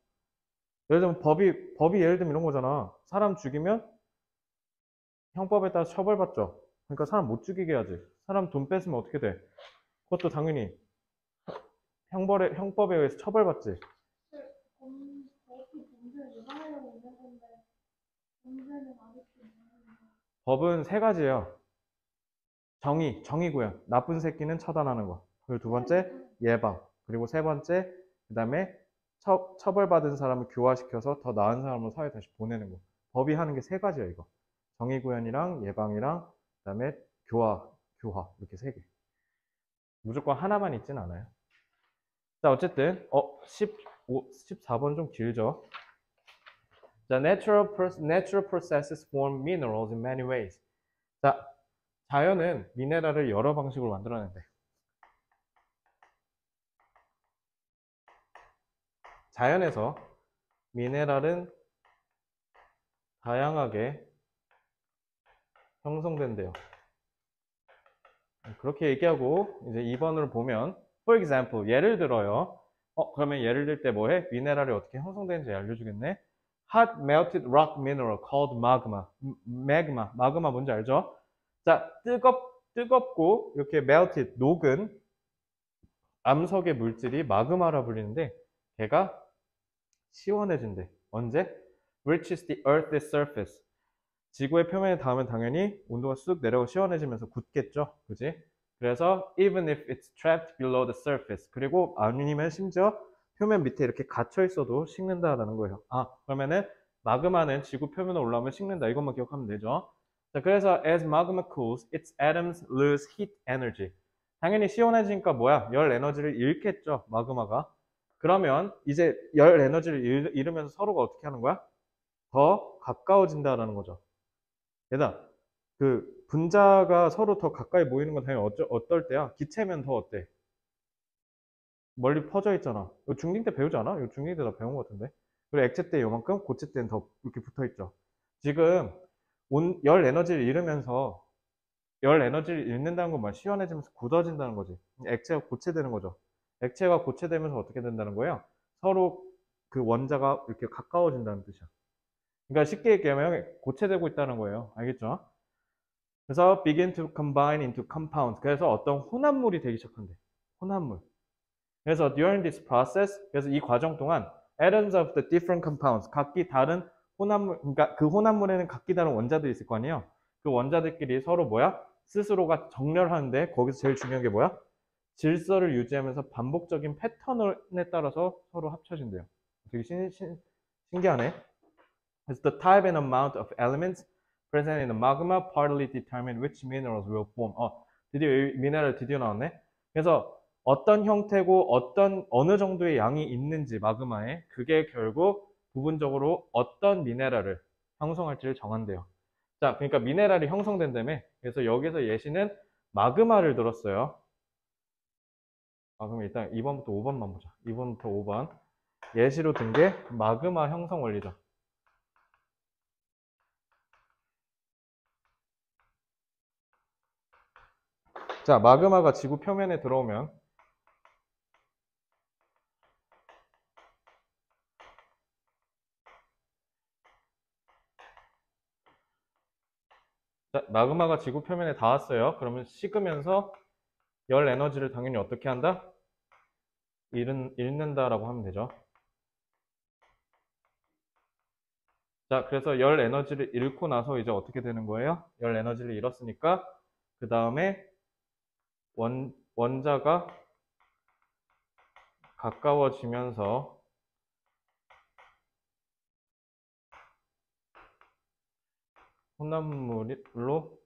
Speaker 1: 예를 들면 법이 예를 들면 이런 거잖아. 사람 죽이면 형법에 따라 처벌받죠. 그러니까 사람 못 죽이게 해야지. 사람 돈 뺏으면 어떻게 돼? 그것도 당연히 형법에 의해서 처벌받지.
Speaker 2: 법이 범죄를 예방하려고 있는 건데 범죄는 아직도 있는
Speaker 1: 법은 세 가지예요. 정의 구현. 나쁜 새끼는 처단하는 거. 그리고 두 번째, 예방. 그리고 세 번째, 그 다음에 처벌받은 사람을 교화시켜서 더 나은 사람으로 사회에 다시 보내는 거. 법이 하는 게 세 가지야, 이거. 정의 구현이랑 예방이랑, 그 다음에 교화. 이렇게 세 개. 무조건 하나만 있진 않아요. 자, 어쨌든, 14번 좀 길죠. 자, natural processes form minerals in many ways. 자, 자연은 미네랄을 여러 방식으로 만들어낸대. 자연에서 미네랄은 다양하게 형성된대요. 그렇게 얘기하고 이제 2번을 보면 for example, 예를 들어요. 그러면 예를 들 때 뭐해? 미네랄이 어떻게 형성되는지 알려주겠네. Hot melted rock mineral called magma. 마그마 뭔지 알죠? 자, 뜨겁고 이렇게 melted, 녹은 암석의 물질이 마그마라 불리는데 걔가 시원해진대. 언제? reaches the earth's surface. 지구의 표면에 닿으면 당연히 온도가 쑥 내려가고 시원해지면서 굳겠죠. 그지? 그래서 even if it's trapped below the surface. 그리고 아니면 심지어 표면 밑에 이렇게 갇혀 있어도 식는다라는 거예요. 그러면은 마그마는 지구 표면에 올라오면 식는다. 이것만 기억하면 되죠. 자, 그래서 as magma cools, its atoms lose heat energy. 당연히 시원해지니까 뭐야? 열 에너지를 잃겠죠. 마그마가. 그러면 이제 열 에너지를 잃으면서 서로가 어떻게 하는 거야? 더 가까워진다라는 거죠. 얘들아, 그 분자가 서로 더 가까이 모이는 건 당연히 어떨 때야? 기체면 더 어때? 멀리 퍼져 있잖아. 이거 중딩 때 배우지 않아? 이거 중딩 때 다 배운 것 같은데. 그리고 액체 때 요만큼, 고체 때는 더 이렇게 붙어 있죠. 지금 열 에너지를 잃으면서 열 에너지를 잃는다는 건 뭐야? 시원해지면서 굳어진다는 거지. 액체가 고체되는 거죠. 액체가 고체되면서 어떻게 된다는 거예요? 서로 그 원자가 이렇게 가까워진다는 뜻이야. 그러니까 쉽게 얘기하면 고체되고 있다는 거예요. 알겠죠? 그래서 begin to combine into compounds. 그래서 어떤 혼합물이 되기 시작한대. 혼합물. 그래서 during this process, 그래서 이 과정 동안 atoms of the different compounds, 각기 다른 혼합물, 그러니까 그 혼합물에는 각기 다른 원자들이 있을 거 아니에요. 그 원자들끼리 서로 뭐야? 스스로가 정렬하는데 거기서 제일 중요한 게 뭐야? 질서를 유지하면서 반복적인 패턴에 따라서 서로 합쳐진대요. 되게 신기하네. It's the type and amount of elements present in the magma partly determine which minerals will form. 드디어 미네랄 드디어 나왔네. 그래서 어떤 형태고 어느 정도의 양이 있는지 마그마에 그게 결국 부분적으로 어떤 미네랄을 형성할지를 정한대요. 자, 그러니까 미네랄이 형성된다며. 그래서 여기서 예시는 마그마를 들었어요. 그럼 일단 2번부터 5번만 보자. 2번부터 5번. 예시로 든 게 마그마 형성 원리죠. 자, 마그마가 지구 표면에 들어오면 자, 마그마가 지구 표면에 닿았어요. 그러면 식으면서 열 에너지를 당연히 어떻게 한다? 잃는다라고 하면 되죠. 자, 그래서 열 에너지를 잃고 나서 이제 어떻게 되는 거예요? 열 에너지를 잃었으니까 그 다음에 원자가 가까워지면서 혼합물로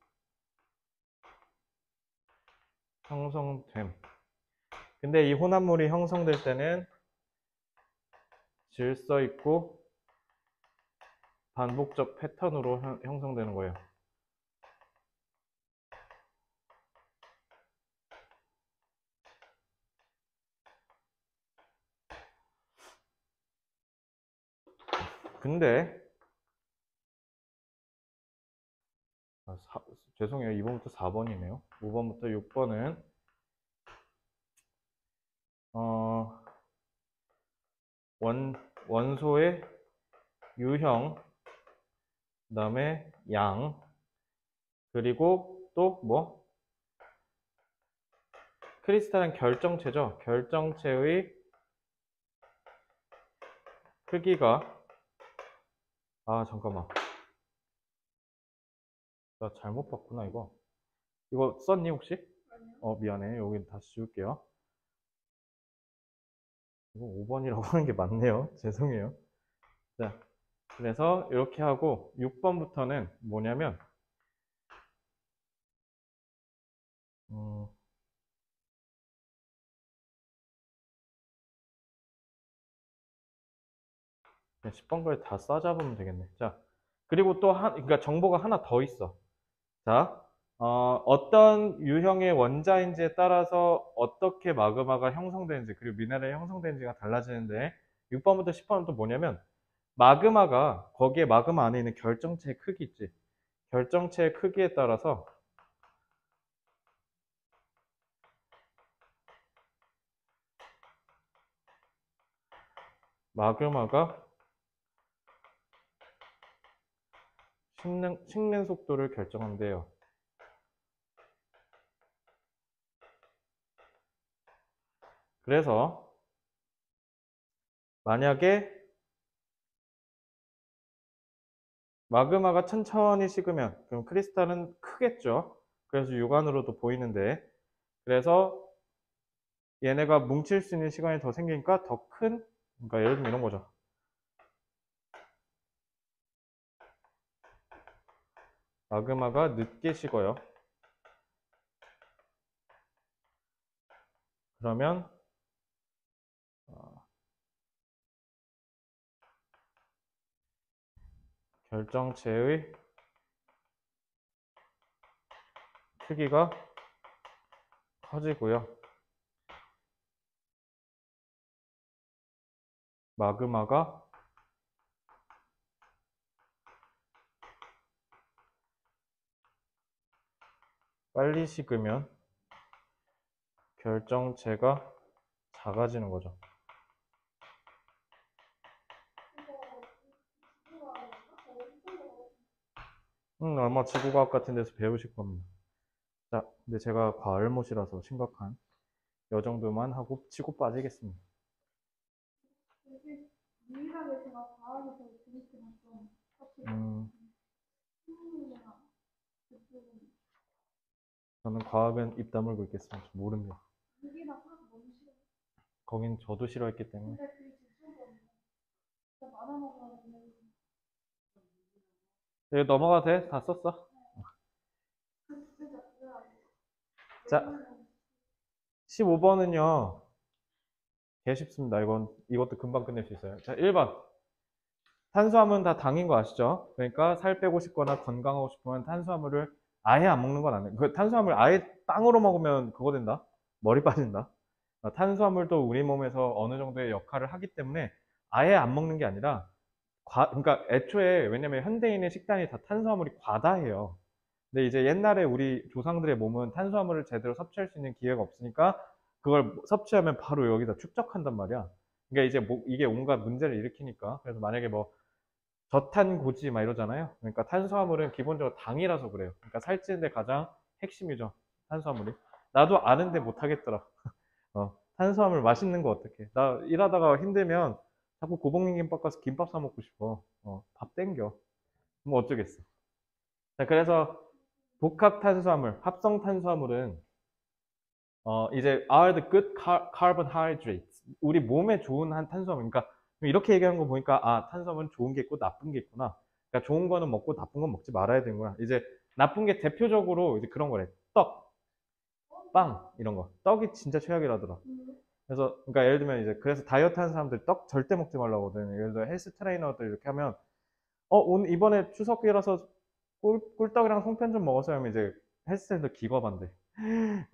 Speaker 1: 형성됨. 근데 이 혼합물이 형성될 때는 질서 있고 반복적 패턴으로 형성되는 거예요. 근데 죄송해요. 2번부터 4번이네요. 5번부터 6번은 원소의 유형, 그 다음에 양, 그리고 또 뭐? 크리스탈은 결정체죠. 결정체의 크기가 잠깐만. 나 잘못 봤구나 이거. 이거 썼니 혹시?
Speaker 2: 아니요.
Speaker 1: 미안해. 여기 다시 지울게요. 이거 5번이라고 하는 게 맞네요. 죄송해요. 자, 그래서 이렇게 하고 6번부터는 뭐냐면 음, 10번 걸 다 싸잡으면 되겠네. 자, 그리고 또 그러니까 정보가 하나 더 있어. 자, 어떤 유형의 원자인지에 따라서 어떻게 마그마가 형성되는지, 그리고 미네랄이 형성되는지가 달라지는데, 6번부터 10번은 또 뭐냐면, 마그마가, 거기에 마그마 안에 있는 결정체의 크기 있지. 결정체의 크기에 따라서, 마그마가 식는 속도를 결정한대요. 그래서, 만약에 마그마가 천천히 식으면 그럼 크리스탈은 크겠죠. 그래서 육안으로도 보이는데 그래서 얘네가 뭉칠 수 있는 시간이 더 생기니까 더 큰, 그러니까 예를 들면 이런 거죠. 마그마가 늦게 식어요. 그러면 결정체의 크기가 커지고요. 마그마가 빨리 식으면 결정체가 작아지는 거죠. 아마 지구과학 같은 데서 배우실 겁니다. 자, 근데 제가 과알못이라서 심각한 요 정도만 하고 치고 빠지겠습니다.
Speaker 2: 유일하게 제가 과학에서 재밌게 봤던 사실 생물이나 그쪽은
Speaker 1: 저는 과학은 입 다물고 있겠습니다. 모릅니다.
Speaker 2: 무기나 화학 너무 싫어.
Speaker 1: 거긴 저도 싫어했기 때문에.
Speaker 2: 근데 그게 진짜 진짜 많아 먹었는데
Speaker 1: 여기 넘어가도 돼? 다 썼어? 자, 15번은요. 개 쉽습니다. 이것도 금방 끝낼 수 있어요. 자, 1번. 탄수화물은 다 당인 거 아시죠? 그러니까 살 빼고 싶거나 건강하고 싶으면 탄수화물을 아예 안 먹는 건 안 돼. 그 탄수화물 아예 빵으로 먹으면 그거 된다? 머리 빠진다? 탄수화물도 우리 몸에서 어느 정도의 역할을 하기 때문에 아예 안 먹는 게 아니라 그러니까 애초에 왜냐면 현대인의 식단이 다 탄수화물이 과다해요. 근데 이제 옛날에 우리 조상들의 몸은 탄수화물을 제대로 섭취할 수 있는 기회가 없으니까 그걸 섭취하면 바로 여기다 축적한단 말이야. 그러니까 이제 이게 온갖 문제를 일으키니까. 그래서 만약에 뭐 저탄고지 막 이러잖아요. 그러니까 탄수화물은 기본적으로 당이라서 그래요. 그러니까 살찌는데 가장 핵심이죠. 탄수화물이. 나도 아는데 못하겠더라. 탄수화물 맛있는 거 어떡해. 나 일하다가 힘들면 자꾸 고봉님 김밥 가서 김밥 사 먹고 싶어. 밥 땡겨. 뭐 어쩌겠어. 자, 그래서 복합 탄수화물, 합성 탄수화물은 이제 are the good carbohydrates. 우리 몸에 좋은 한 탄수화물. 그러니까 이렇게 얘기하는 거 보니까 탄수화물은 좋은 게 있고 나쁜 게 있구나. 그러니까 좋은 거는 먹고 나쁜 건 먹지 말아야 되는구나. 이제 나쁜 게 대표적으로 이제 그런 거래. 떡, 빵 이런 거. 떡이 진짜 최악이라더라. 그래서 그러니까 예를 들면 이제 그래서 다이어트 하는 사람들 떡 절대 먹지 말라고 하거든. 예를 들어 헬스 트레이너들 이렇게 하면 오늘 이번에 추석이라서 꿀떡이랑 송편 좀 먹었어요 하면 이제 헬스장에서 기겁한대.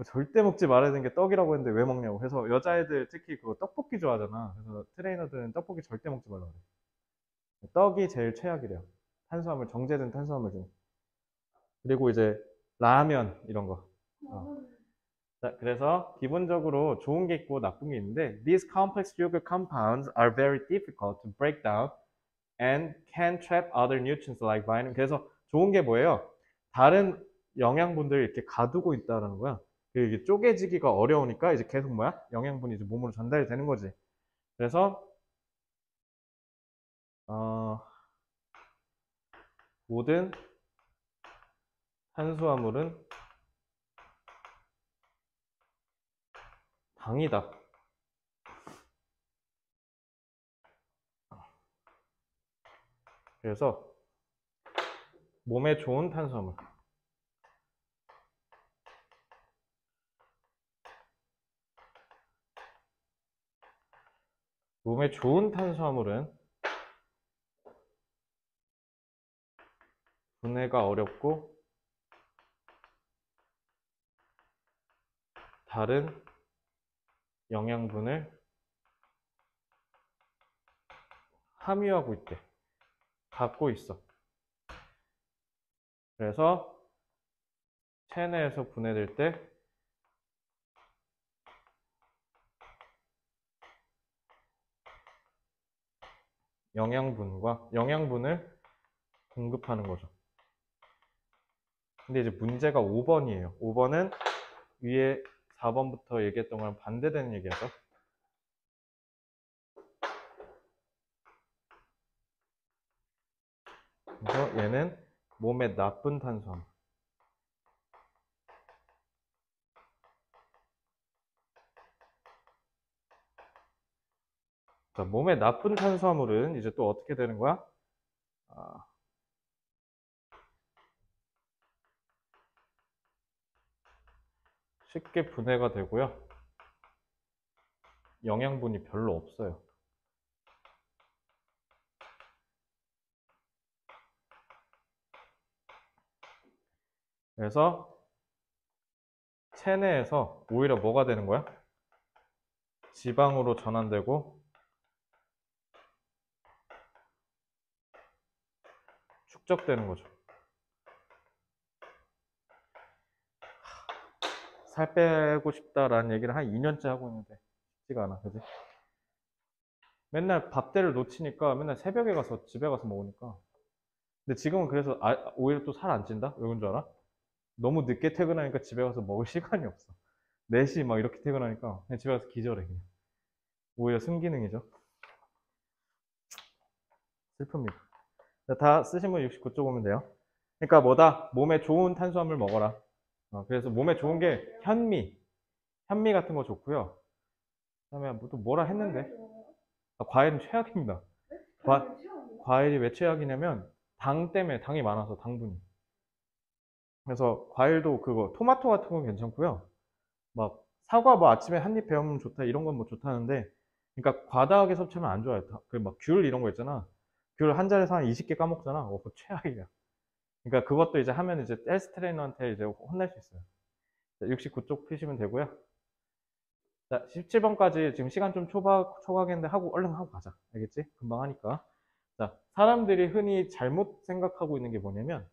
Speaker 1: 절대 먹지 말아야 되는 게 떡이라고 했는데 왜 먹냐고. 그래서 여자애들 특히 그거 떡볶이 좋아하잖아. 그래서 트레이너들은 떡볶이 절대 먹지 말라고 그래. 떡이 제일 최악이래요. 탄수화물, 정제된 탄수화물 중. 그리고 이제 라면 이런 거. 자, 그래서 기본적으로 좋은 게 있고 나쁜 게 있는데 these complex sugar compounds are very difficult to break down and can trap other nutrients like vitamin. 그래서 좋은 게 뭐예요? 다른 영양분들을 이렇게 가두고 있다라는 거야. 이게 쪼개지기가 어려우니까 이제 계속 뭐야? 영양분이 이제 몸으로 전달이 되는 거지. 그래서 모든 탄수화물은 당이다. 그래서 몸에 좋은 탄수화물. 몸에 좋은 탄수화물은 분해가 어렵고 다른 영양분을 함유하고 있대. 갖고 있어. 그래서 체내에서 분해될 때 영양분을 공급하는 거죠. 근데 이제 문제가 5번이에요. 5번은 위에 4번부터 얘기했던 거랑 반대되는 얘기하죠. 그래서 얘는 몸에 나쁜 탄수화물. 자, 몸에 나쁜 탄수화물은 이제 또 어떻게 되는 거야? 쉽게 분해가 되고요. 영양분이 별로 없어요. 그래서 체내에서 오히려 뭐가 되는 거야? 지방으로 전환되고 축적되는 거죠. 살 빼고 싶다라는 얘기를 한 2년째 하고 있는데 쉽지가 않아, 그지? 맨날 밥대를 놓치니까 맨날 새벽에 가서 집에 가서 먹으니까. 근데 지금은 그래서 오히려 또 살 안 찐다? 왜 그런 줄 알아? 너무 늦게 퇴근하니까 집에 가서 먹을 시간이 없어. 4시 막 이렇게 퇴근하니까 그냥 집에 가서 기절해, 그냥. 오히려 순기능이죠. 슬픕니다. 다 쓰신 분 69쪽 오면 돼요. 그러니까 뭐다? 몸에 좋은 탄수화물 먹어라. 그래서 몸에 좋은 게 현미 같은 거 좋고요. 그다음에 또 뭐라 했는데? 과일은 최악입니다. 과일이 왜 최악이냐면 당 때문에 당이 많아서 당분이. 그래서 과일도 그거 토마토 같은 건 괜찮고요. 막 사과 뭐 아침에 한 입 베어먹으면 좋다 이런 건 뭐 좋다는데 그러니까 과다하게 섭취하면 안 좋아요. 그 막 귤 이런 거 있잖아. 귤 한 잔에서 한 20개 까먹잖아. 그거 최악이야. 그러니까 그것도 이제 하면 이제 헬스 트레이너한테 이제 혼날 수 있어요. 69쪽 피시면 되고요. 자, 17번까지 지금 시간 좀 초과하겠는데 하고 얼른 하고 가자. 알겠지? 금방 하니까. 자, 사람들이 흔히 잘못 생각하고 있는 게 뭐냐면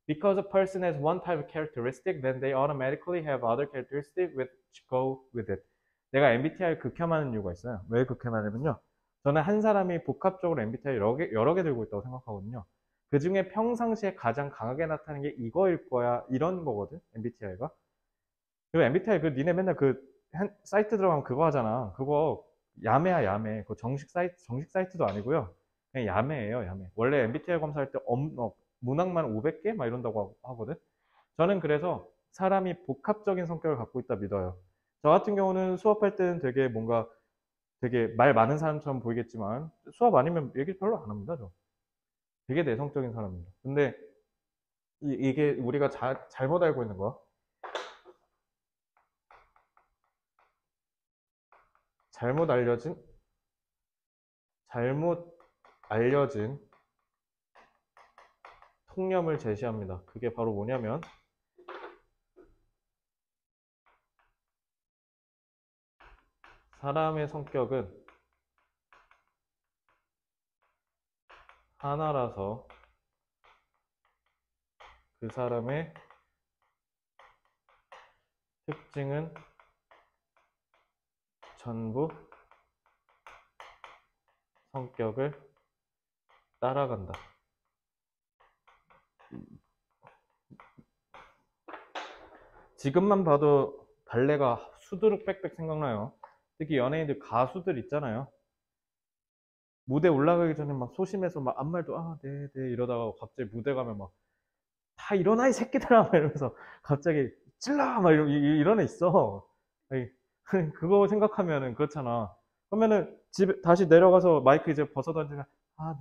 Speaker 1: because a person has one type of characteristic, then they automatically have other characteristics which go with it. 내가 MBTI를 극혐하는 이유가 있어요. 왜 극혐하냐면요. 저는 한 사람이 복합적으로 MBTI 여러 개 들고 있다고 생각하거든요. 그 중에 평상시에 가장 강하게 나타나는 게 이거일 거야. 이런 거거든, MBTI가. 그리고 MBTI 니네 맨날 사이트 들어가면 그거 하잖아. 그거 야매야, 야매. 그 정식 사이트도 아니고요. 그냥 야매예요, 야매. 원래 MBTI 검사할 때 문항만 500개? 막 이런다고 하거든. 저는 그래서 사람이 복합적인 성격을 갖고 있다 믿어요. 저 같은 경우는 수업할 때는 되게 말 많은 사람처럼 보이겠지만 수업 아니면 얘기 별로 안 합니다, 저. 되게 내성적인 사람입니다. 근데 이게 우리가 잘못 알고 있는 거야. 잘못 알려진 통념을 제시합니다. 그게 바로 뭐냐면 사람의 성격은 하나라서 그 사람의 특징은 전부 성격을 따라간다. 지금만 봐도 발레가 수두룩 빽빽 생각나요. 특히 연예인들 가수들 있잖아요. 무대 올라가기 전에 막 소심해서 막 아무 말도 네 이러다가 갑자기 무대 가면 막 다 일어나 이 새끼들아 막 이러면서 갑자기 찔러 막 이런 애 있어. 아니, 그거 생각하면은 그렇잖아. 그러면은 집에 다시 내려가서 마이크 이제 벗어 던지면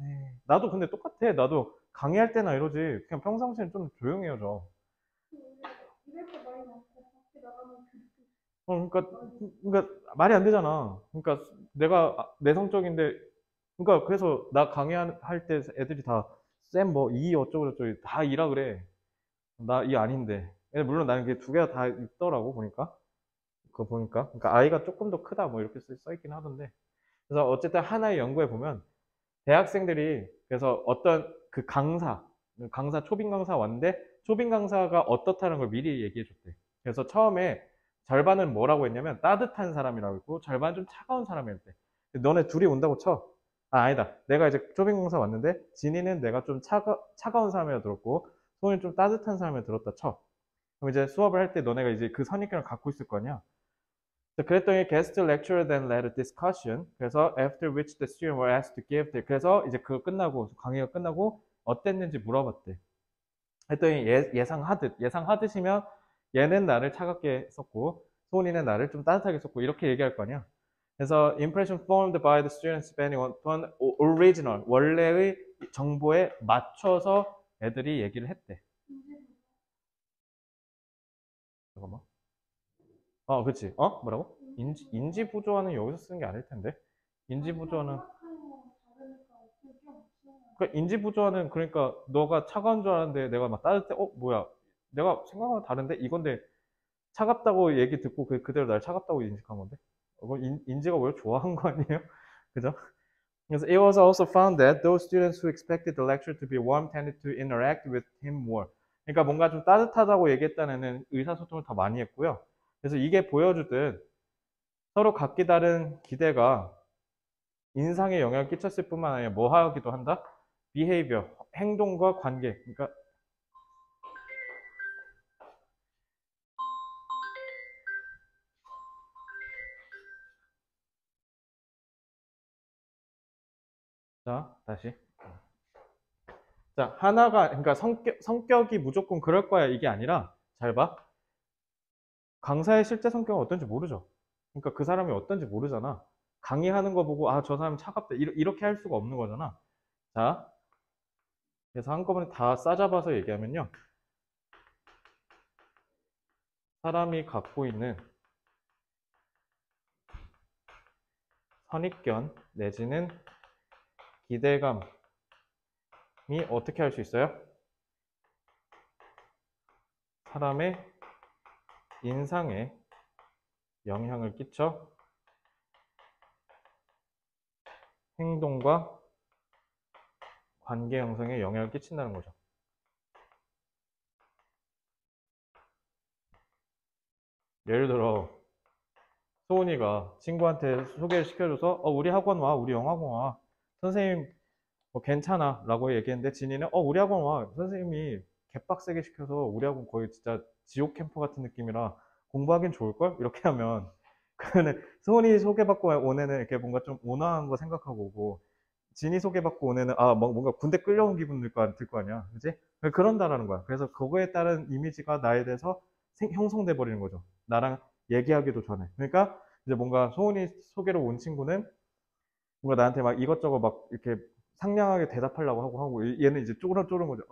Speaker 1: 네. 나도 근데 똑같아. 나도 강의할 때나 이러지. 그냥 평상시엔 좀 조용해요, 저.
Speaker 2: 이렇게 많이 먹고 밖에 나가면
Speaker 1: 그러니까 말이 안 되잖아. 그러니까 내가 내성적인데, 그러니까 그래서 나 강의할 때 애들이 다 쌤 뭐 이 어쩌고 저쩌고 다 이라 그래. 나 이 아닌데. 물론 나는 그 두 개가 다 있더라고 보니까. 그거 보니까. 그러니까 아이가 조금 더 크다 뭐 이렇게 써 있긴 하던데. 그래서 어쨌든 하나의 연구에 보면 대학생들이 그래서 어떤 그 초빙 강사 왔는데 초빙 강사가 어떻다는 걸 미리 얘기해 줬대. 그래서 처음에 절반은 뭐라고 했냐면 따뜻한 사람이라고 했고 절반은 좀 차가운 사람이었대. 너네 둘이 온다고 쳐. 아니다. 내가 이제 초빙 강사 왔는데 진이는 내가 좀 차가운 사람이라 들었고 소은이 좀 따뜻한 사람이라 들었다 쳐. 그럼 이제 수업을 할 때 너네가 이제 그 선입견을 갖고 있을 거 아니야. 그랬더니 guest lecturer then led a discussion. 그래서 after which the students were asked to give their. 그래서 이제 그거 끝나고 강의가 끝나고 어땠는지 물어봤대. 했더니 예상하듯이면 얘는 나를 차갑게 썼고 소은이는 나를 좀 따뜻하게 썼고 이렇게 얘기할 거 아니야. 그래서 impression formed by the students depending on original 원래의 정보에 맞춰서 애들이 얘기를 했대. 잠깐만. 그치. 뭐라고? 인지 부조화는 여기서 쓰는 게 아닐 텐데. 인지 부조화는 그러니까 인지 부조화는 그러니까 너가 차가운 줄 알았는데 내가 막 따뜻해. 뭐야? 내가 생각하면 다른데 이건데 차갑다고 얘기 듣고 그대로 날 차갑다고 인식한 건데. 인지가 오히려 좋아한 거 아니에요? 그죠? 그래서 it was also found that those students who expected the lecturer to be warm tended to interact with him more. 그러니까 뭔가 좀 따뜻하다고 얘기했다는 애는 의사소통을 더 많이 했고요. 그래서 이게 보여주듯 서로 각기 다른 기대가 인상에 영향을 끼쳤을 뿐만 아니라 뭐 하기도 한다? behavior, 행동과 관계. 그러니까 자, 다시. 자, 하나가, 그러니까 성격이 무조건 그럴 거야, 이게 아니라, 잘 봐. 강사의 실제 성격은 어떤지 모르죠. 그러니까 그 사람이 어떤지 모르잖아. 강의하는 거 보고, 아, 저 사람 차갑다. 이렇게 할 수가 없는 거잖아. 자, 그래서 한꺼번에 다 싸잡아서 얘기하면요. 사람이 갖고 있는 선입견 내지는 기대감이 어떻게 할 수 있어요? 사람의 인상에 영향을 끼쳐 행동과 관계 형성에 영향을 끼친다는 거죠. 예를 들어 소은이가 친구한테 소개를 시켜줘서 우리 학원 와, 우리 영어학원 와. 선생님 뭐 괜찮아 라고 얘기했는데 진이는 우리 학원 와. 선생님이 개빡세게 시켜서 우리 학원 거의 진짜 지옥 캠프 같은 느낌이라 공부하긴 좋을걸? 이렇게 하면 그는 소은이 소개받고 온 애는 이렇게 뭔가 좀 온화한 거 생각하고 오고 진이 소개받고 온 애는 뭔가 군대 끌려온 기분 들 거 아니야. 그지? 그런다라는 거야. 그래서 그거에 따른 이미지가 나에 대해서 형성돼 버리는 거죠. 나랑 얘기하기도 전에. 그러니까 이제 뭔가 소은이 소개로 온 친구는 뭔가 나한테 막 이것저것 막 이렇게 상냥하게 대답하려고 하고 얘는 이제 쪼그란 거죠.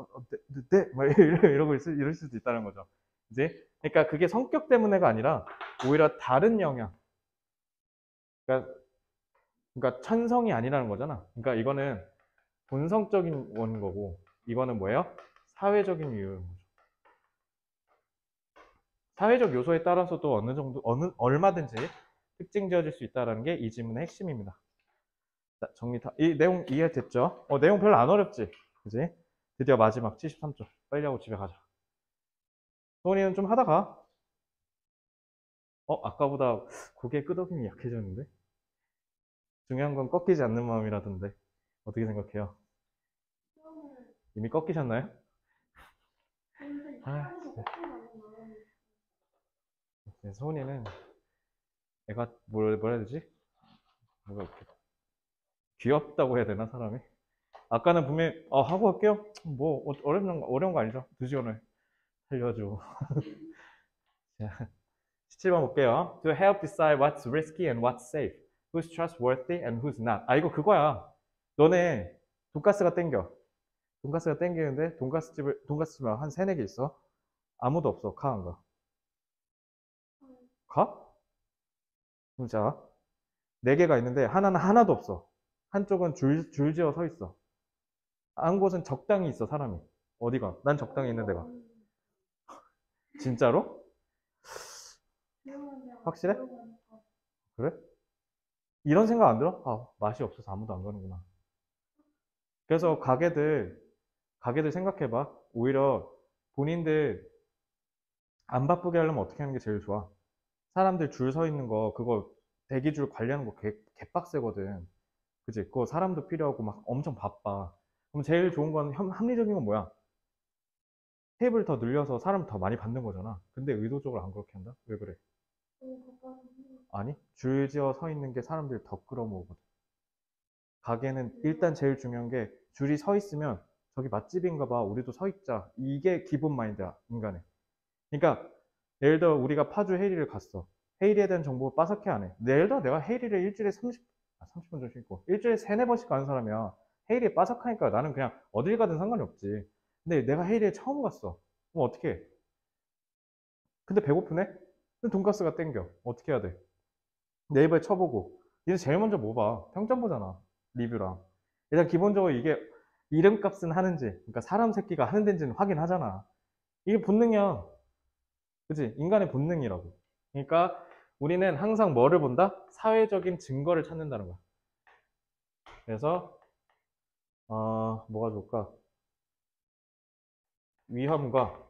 Speaker 1: 네, 막 이러고 이럴 수도 있다는 거죠. 이제 그러니까 그게 성격 때문에가 아니라 오히려 다른 영향. 그러니까 천성이 아니라는 거잖아. 그러니까 이거는 본성적인 원인 거고 이거는 뭐예요? 사회적인 이유인 거죠. 사회적 요소에 따라서도 어느 정도 얼마든지 특징 지어질 수 있다는 게 이 지문의 핵심입니다. 자, 정리 이 내용 이해됐죠? 내용 별로 안 어렵지? 그지? 드디어 마지막 73쪽. 빨리 하고 집에 가자. 소은이는 좀 하다가 아까보다 고개 끄덕임이 약해졌는데? 중요한 건 꺾이지 않는 마음이라던데. 어떻게 생각해요? 이미 꺾이셨나요? 아, 네, 소은이는 애가 뭐라 해야 되지? 뭔가 이렇게 귀엽다고 해야 되나 사람이? 아까는 분명히 하고 갈게요. 뭐 어려운 거 아니죠? 2시간을 살려줘. 자, 17번 볼게요. To help decide what's risky and what's safe, who's trustworthy and who's not. 이거 그거야. 너네 돈가스가 땡겨. 돈가스가 땡기는데 돈가스집만 한 3, 4개 있어. 아무도 없어. 가 안 가? 가? 진짜 4개가 있는데 하나는 하나도 없어. 한쪽은 줄지어 서 있어. 한 곳은 적당히 있어, 사람이. 어디가? 난 적당히 있는 데가. 진짜로? 확실해? 그래? 이런 생각 안 들어? 맛이 없어서 아무도 안 가는구나. 그래서 가게들 생각해봐. 오히려 본인들 안 바쁘게 하려면 어떻게 하는 게 제일 좋아? 사람들 줄 서 있는 거, 그거 대기줄 관리하는 거 개빡세거든. 그치? 그거 사람도 필요하고 막 엄청 바빠. 그럼 제일 좋은 건 합리적인 건 뭐야? 테이블 더 늘려서 사람 더 많이 받는 거잖아. 근데 의도적으로 안 그렇게 한다? 왜 그래? 아니, 줄지어 서 있는 게 사람들 더 끌어모으거든. 가게는 일단 제일 중요한 게 줄이 서 있으면 저기 맛집인가 봐. 우리도 서 있자. 이게 기본 마인드야, 인간의. 그러니까 예를 들어 우리가 파주 헤이리를 갔어. 헤이리에 대한 정보를 빠삭해 안 해. 예를 들어 내가 헤이리를 일주일에 30분 정도 있고 일주일에 3, 4번씩 가는 사람이야. 헤이리에 빠삭하니까 나는 그냥 어딜 가든 상관이 없지. 근데 내가 헤이리에 처음 갔어. 그럼 어떻게 해? 근데 배고프네? 근데 돈가스가 땡겨. 어떻게 해야 돼? 네이버에 쳐보고. 얘는 제일 먼저 뭐 봐? 평점 보잖아. 리뷰랑. 일단 기본적으로 이게 이름값은 하는지, 그러니까 사람 새끼가 하는 데인지는 확인하잖아. 이게 본능이야. 그치? 인간의 본능이라고. 그러니까 우리는 항상 뭐를 본다? 사회적인 증거를 찾는다는 거야. 그래서 뭐가 좋을까? 위험과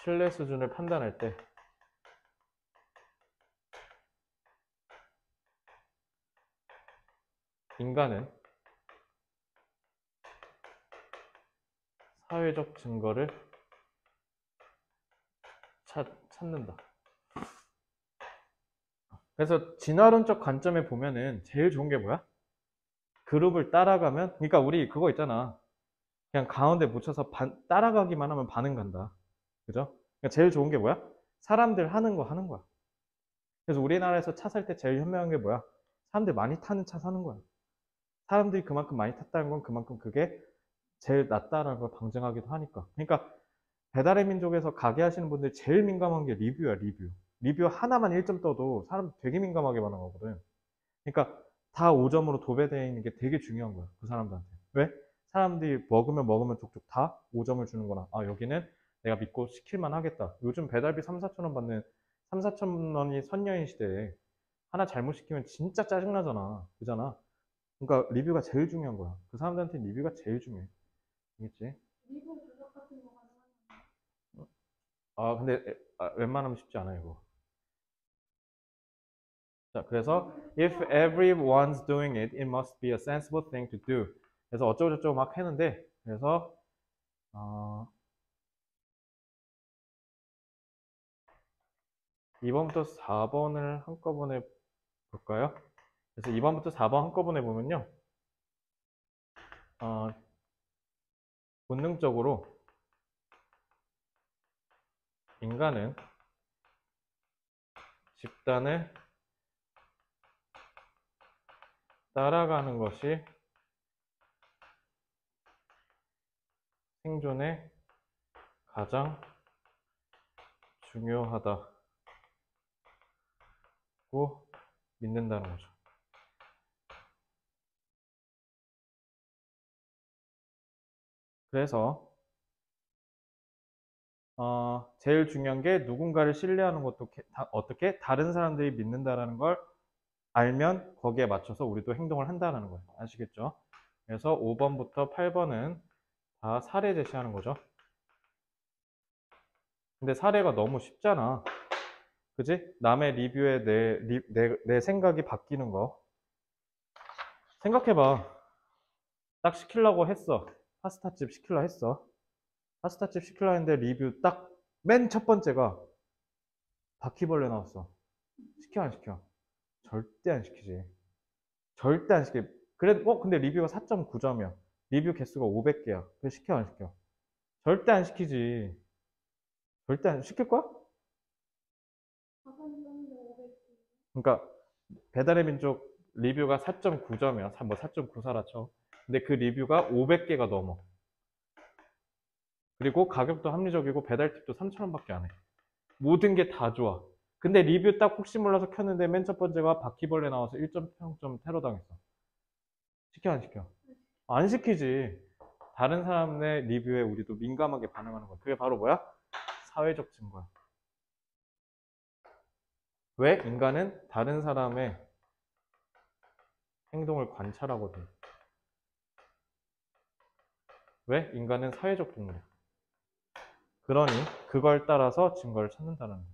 Speaker 1: 신뢰 수준을 판단할 때 인간은 사회적 증거를 찾는다. 그래서 진화론적 관점에 보면은 제일 좋은 게 뭐야? 그룹을 따라가면, 그러니까 우리 그거 있잖아. 그냥 가운데 묻혀서 따라가기만 하면 반응 간다. 그죠? 그러니까 제일 좋은 게 뭐야? 사람들 하는 거 하는 거야. 그래서 우리나라에서 차 살 때 제일 현명한 게 뭐야? 사람들 많이 타는 차 사는 거야. 사람들이 그만큼 많이 탔다는 건 그만큼 그게 제일 낫다라는 걸 방증하기도 하니까. 그러니까 배달의 민족에서 가게 하시는 분들이 제일 민감한 게 리뷰야, 리뷰. 리뷰 하나만 1점 떠도 사람 되게 민감하게 반응하거든. 그러니까 다 5점으로 도배되어 있는 게 되게 중요한 거야, 그 사람들한테. 왜? 사람들이 먹으면 족족 다 5점을 주는구나. 아, 여기는 내가 믿고 시킬만 하겠다. 요즘 배달비 3, 4천 원 받는 3, 4천 원이 선녀인 시대에 하나 잘못 시키면 진짜 짜증나잖아. 그잖아. 그러니까 리뷰가 제일 중요한 거야. 그 사람들한테 리뷰가 제일 중요해. 알겠지?
Speaker 2: 리뷰 조작 같은 거 가능하나요?
Speaker 1: 근데 웬만하면 쉽지 않아요, 이거. 자, 그래서 if everyone's doing it, it must be a sensible thing to do. 그래서 어쩌고저쩌고 막 했는데, 그래서 2번부터 4번을 한꺼번에 볼까요? 그래서 2번부터 4번 한꺼번에 보면요, 본능적으로 인간은 집단을 따라가는 것이 생존에 가장 중요하다고 믿는다는 거죠. 그래서 제일 중요한 게 누군가를 신뢰하는 것도 어떻게 다른 사람들이 믿는다라는 걸 알면 거기에 맞춰서 우리도 행동을 한다는 거예요. 아시겠죠? 그래서 5번부터 8번은 다 사례 제시하는 거죠. 근데 사례가 너무 쉽잖아. 그지? 남의 리뷰에 내 생각이 바뀌는 거. 생각해봐. 딱 시키려고 했어. 파스타집 시키려 했어. 파스타집 시키려 했는데 리뷰 딱 맨 첫 번째가 바퀴벌레 나왔어. 시켜 안 시켜? 절대 안 시키지. 절대 안 시켜. 그래, 근데 리뷰가 4.9점이야. 리뷰 개수가 500개야. 그래, 시켜 안 시켜? 절대 안 시키지. 절대 안 시킬 거야?
Speaker 2: 가산점도 500.
Speaker 1: 그러니까 배달의 민족 리뷰가 4.9점이야. 뭐 4.94라 쳐. 근데 그 리뷰가 500개가 넘어. 그리고 가격도 합리적이고 배달팁도 3,000원밖에 안 해. 모든 게 다 좋아. 근데 리뷰 딱 혹시 몰라서 켰는데 맨 첫 번째가 바퀴벌레 나와서 1.0점 테러 당했어. 시켜 안 시켜? 안 시키지. 다른 사람의 리뷰에 우리도 민감하게 반응하는 거야. 그게 바로 뭐야? 사회적 증거야. 왜? 인간은 다른 사람의 행동을 관찰하거든. 왜? 인간은 사회적 동물이야. 그러니 그걸 따라서 증거를 찾는다는 거예요.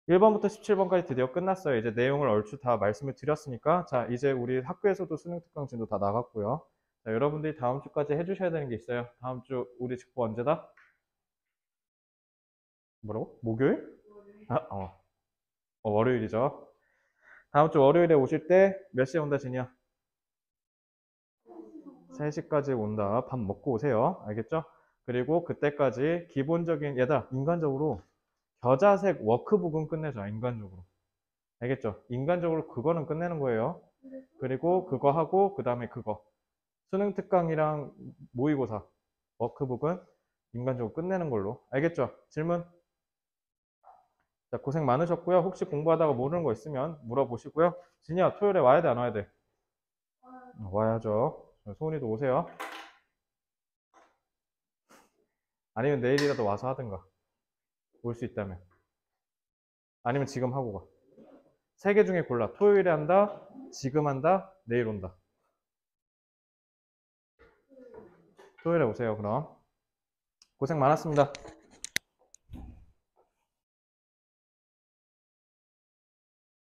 Speaker 1: 1번부터 17번까지 드디어 끝났어요. 이제 내용을 얼추 다 말씀을 드렸으니까 자, 이제 우리 학교에서도 수능 특강 진도 다 나갔고요. 자, 여러분들이 다음 주까지 해주셔야 되는 게 있어요. 다음 주 우리 직보 언제다? 뭐라고? 목요일? 월요일이죠. 다음 주 월요일에 오실 때 몇 시에 온다, 진이야? 3시까지 온다. 밥 먹고 오세요. 알겠죠? 그리고 그때까지 기본적인, 얘들아, 인간적으로 겨자색 워크북은 끝내자, 인간적으로. 알겠죠? 인간적으로 그거는 끝내는 거예요. 그리고 그거 하고, 그 다음에 그거. 수능 특강이랑 모의고사, 워크북은 인간적으로 끝내는 걸로. 알겠죠? 질문? 자, 고생 많으셨고요. 혹시 공부하다가 모르는 거 있으면 물어보시고요. 진이야, 토요일에 와야 돼, 안 와야 돼? 와야죠. 소은이도 오세요. 아니면 내일이라도 와서 하든가. 올 수 있다면. 아니면 지금 하고 가. 세 개 중에 골라. 토요일에 한다, 지금 한다, 내일 온다. 토요일에 오세요, 그럼. 고생 많았습니다.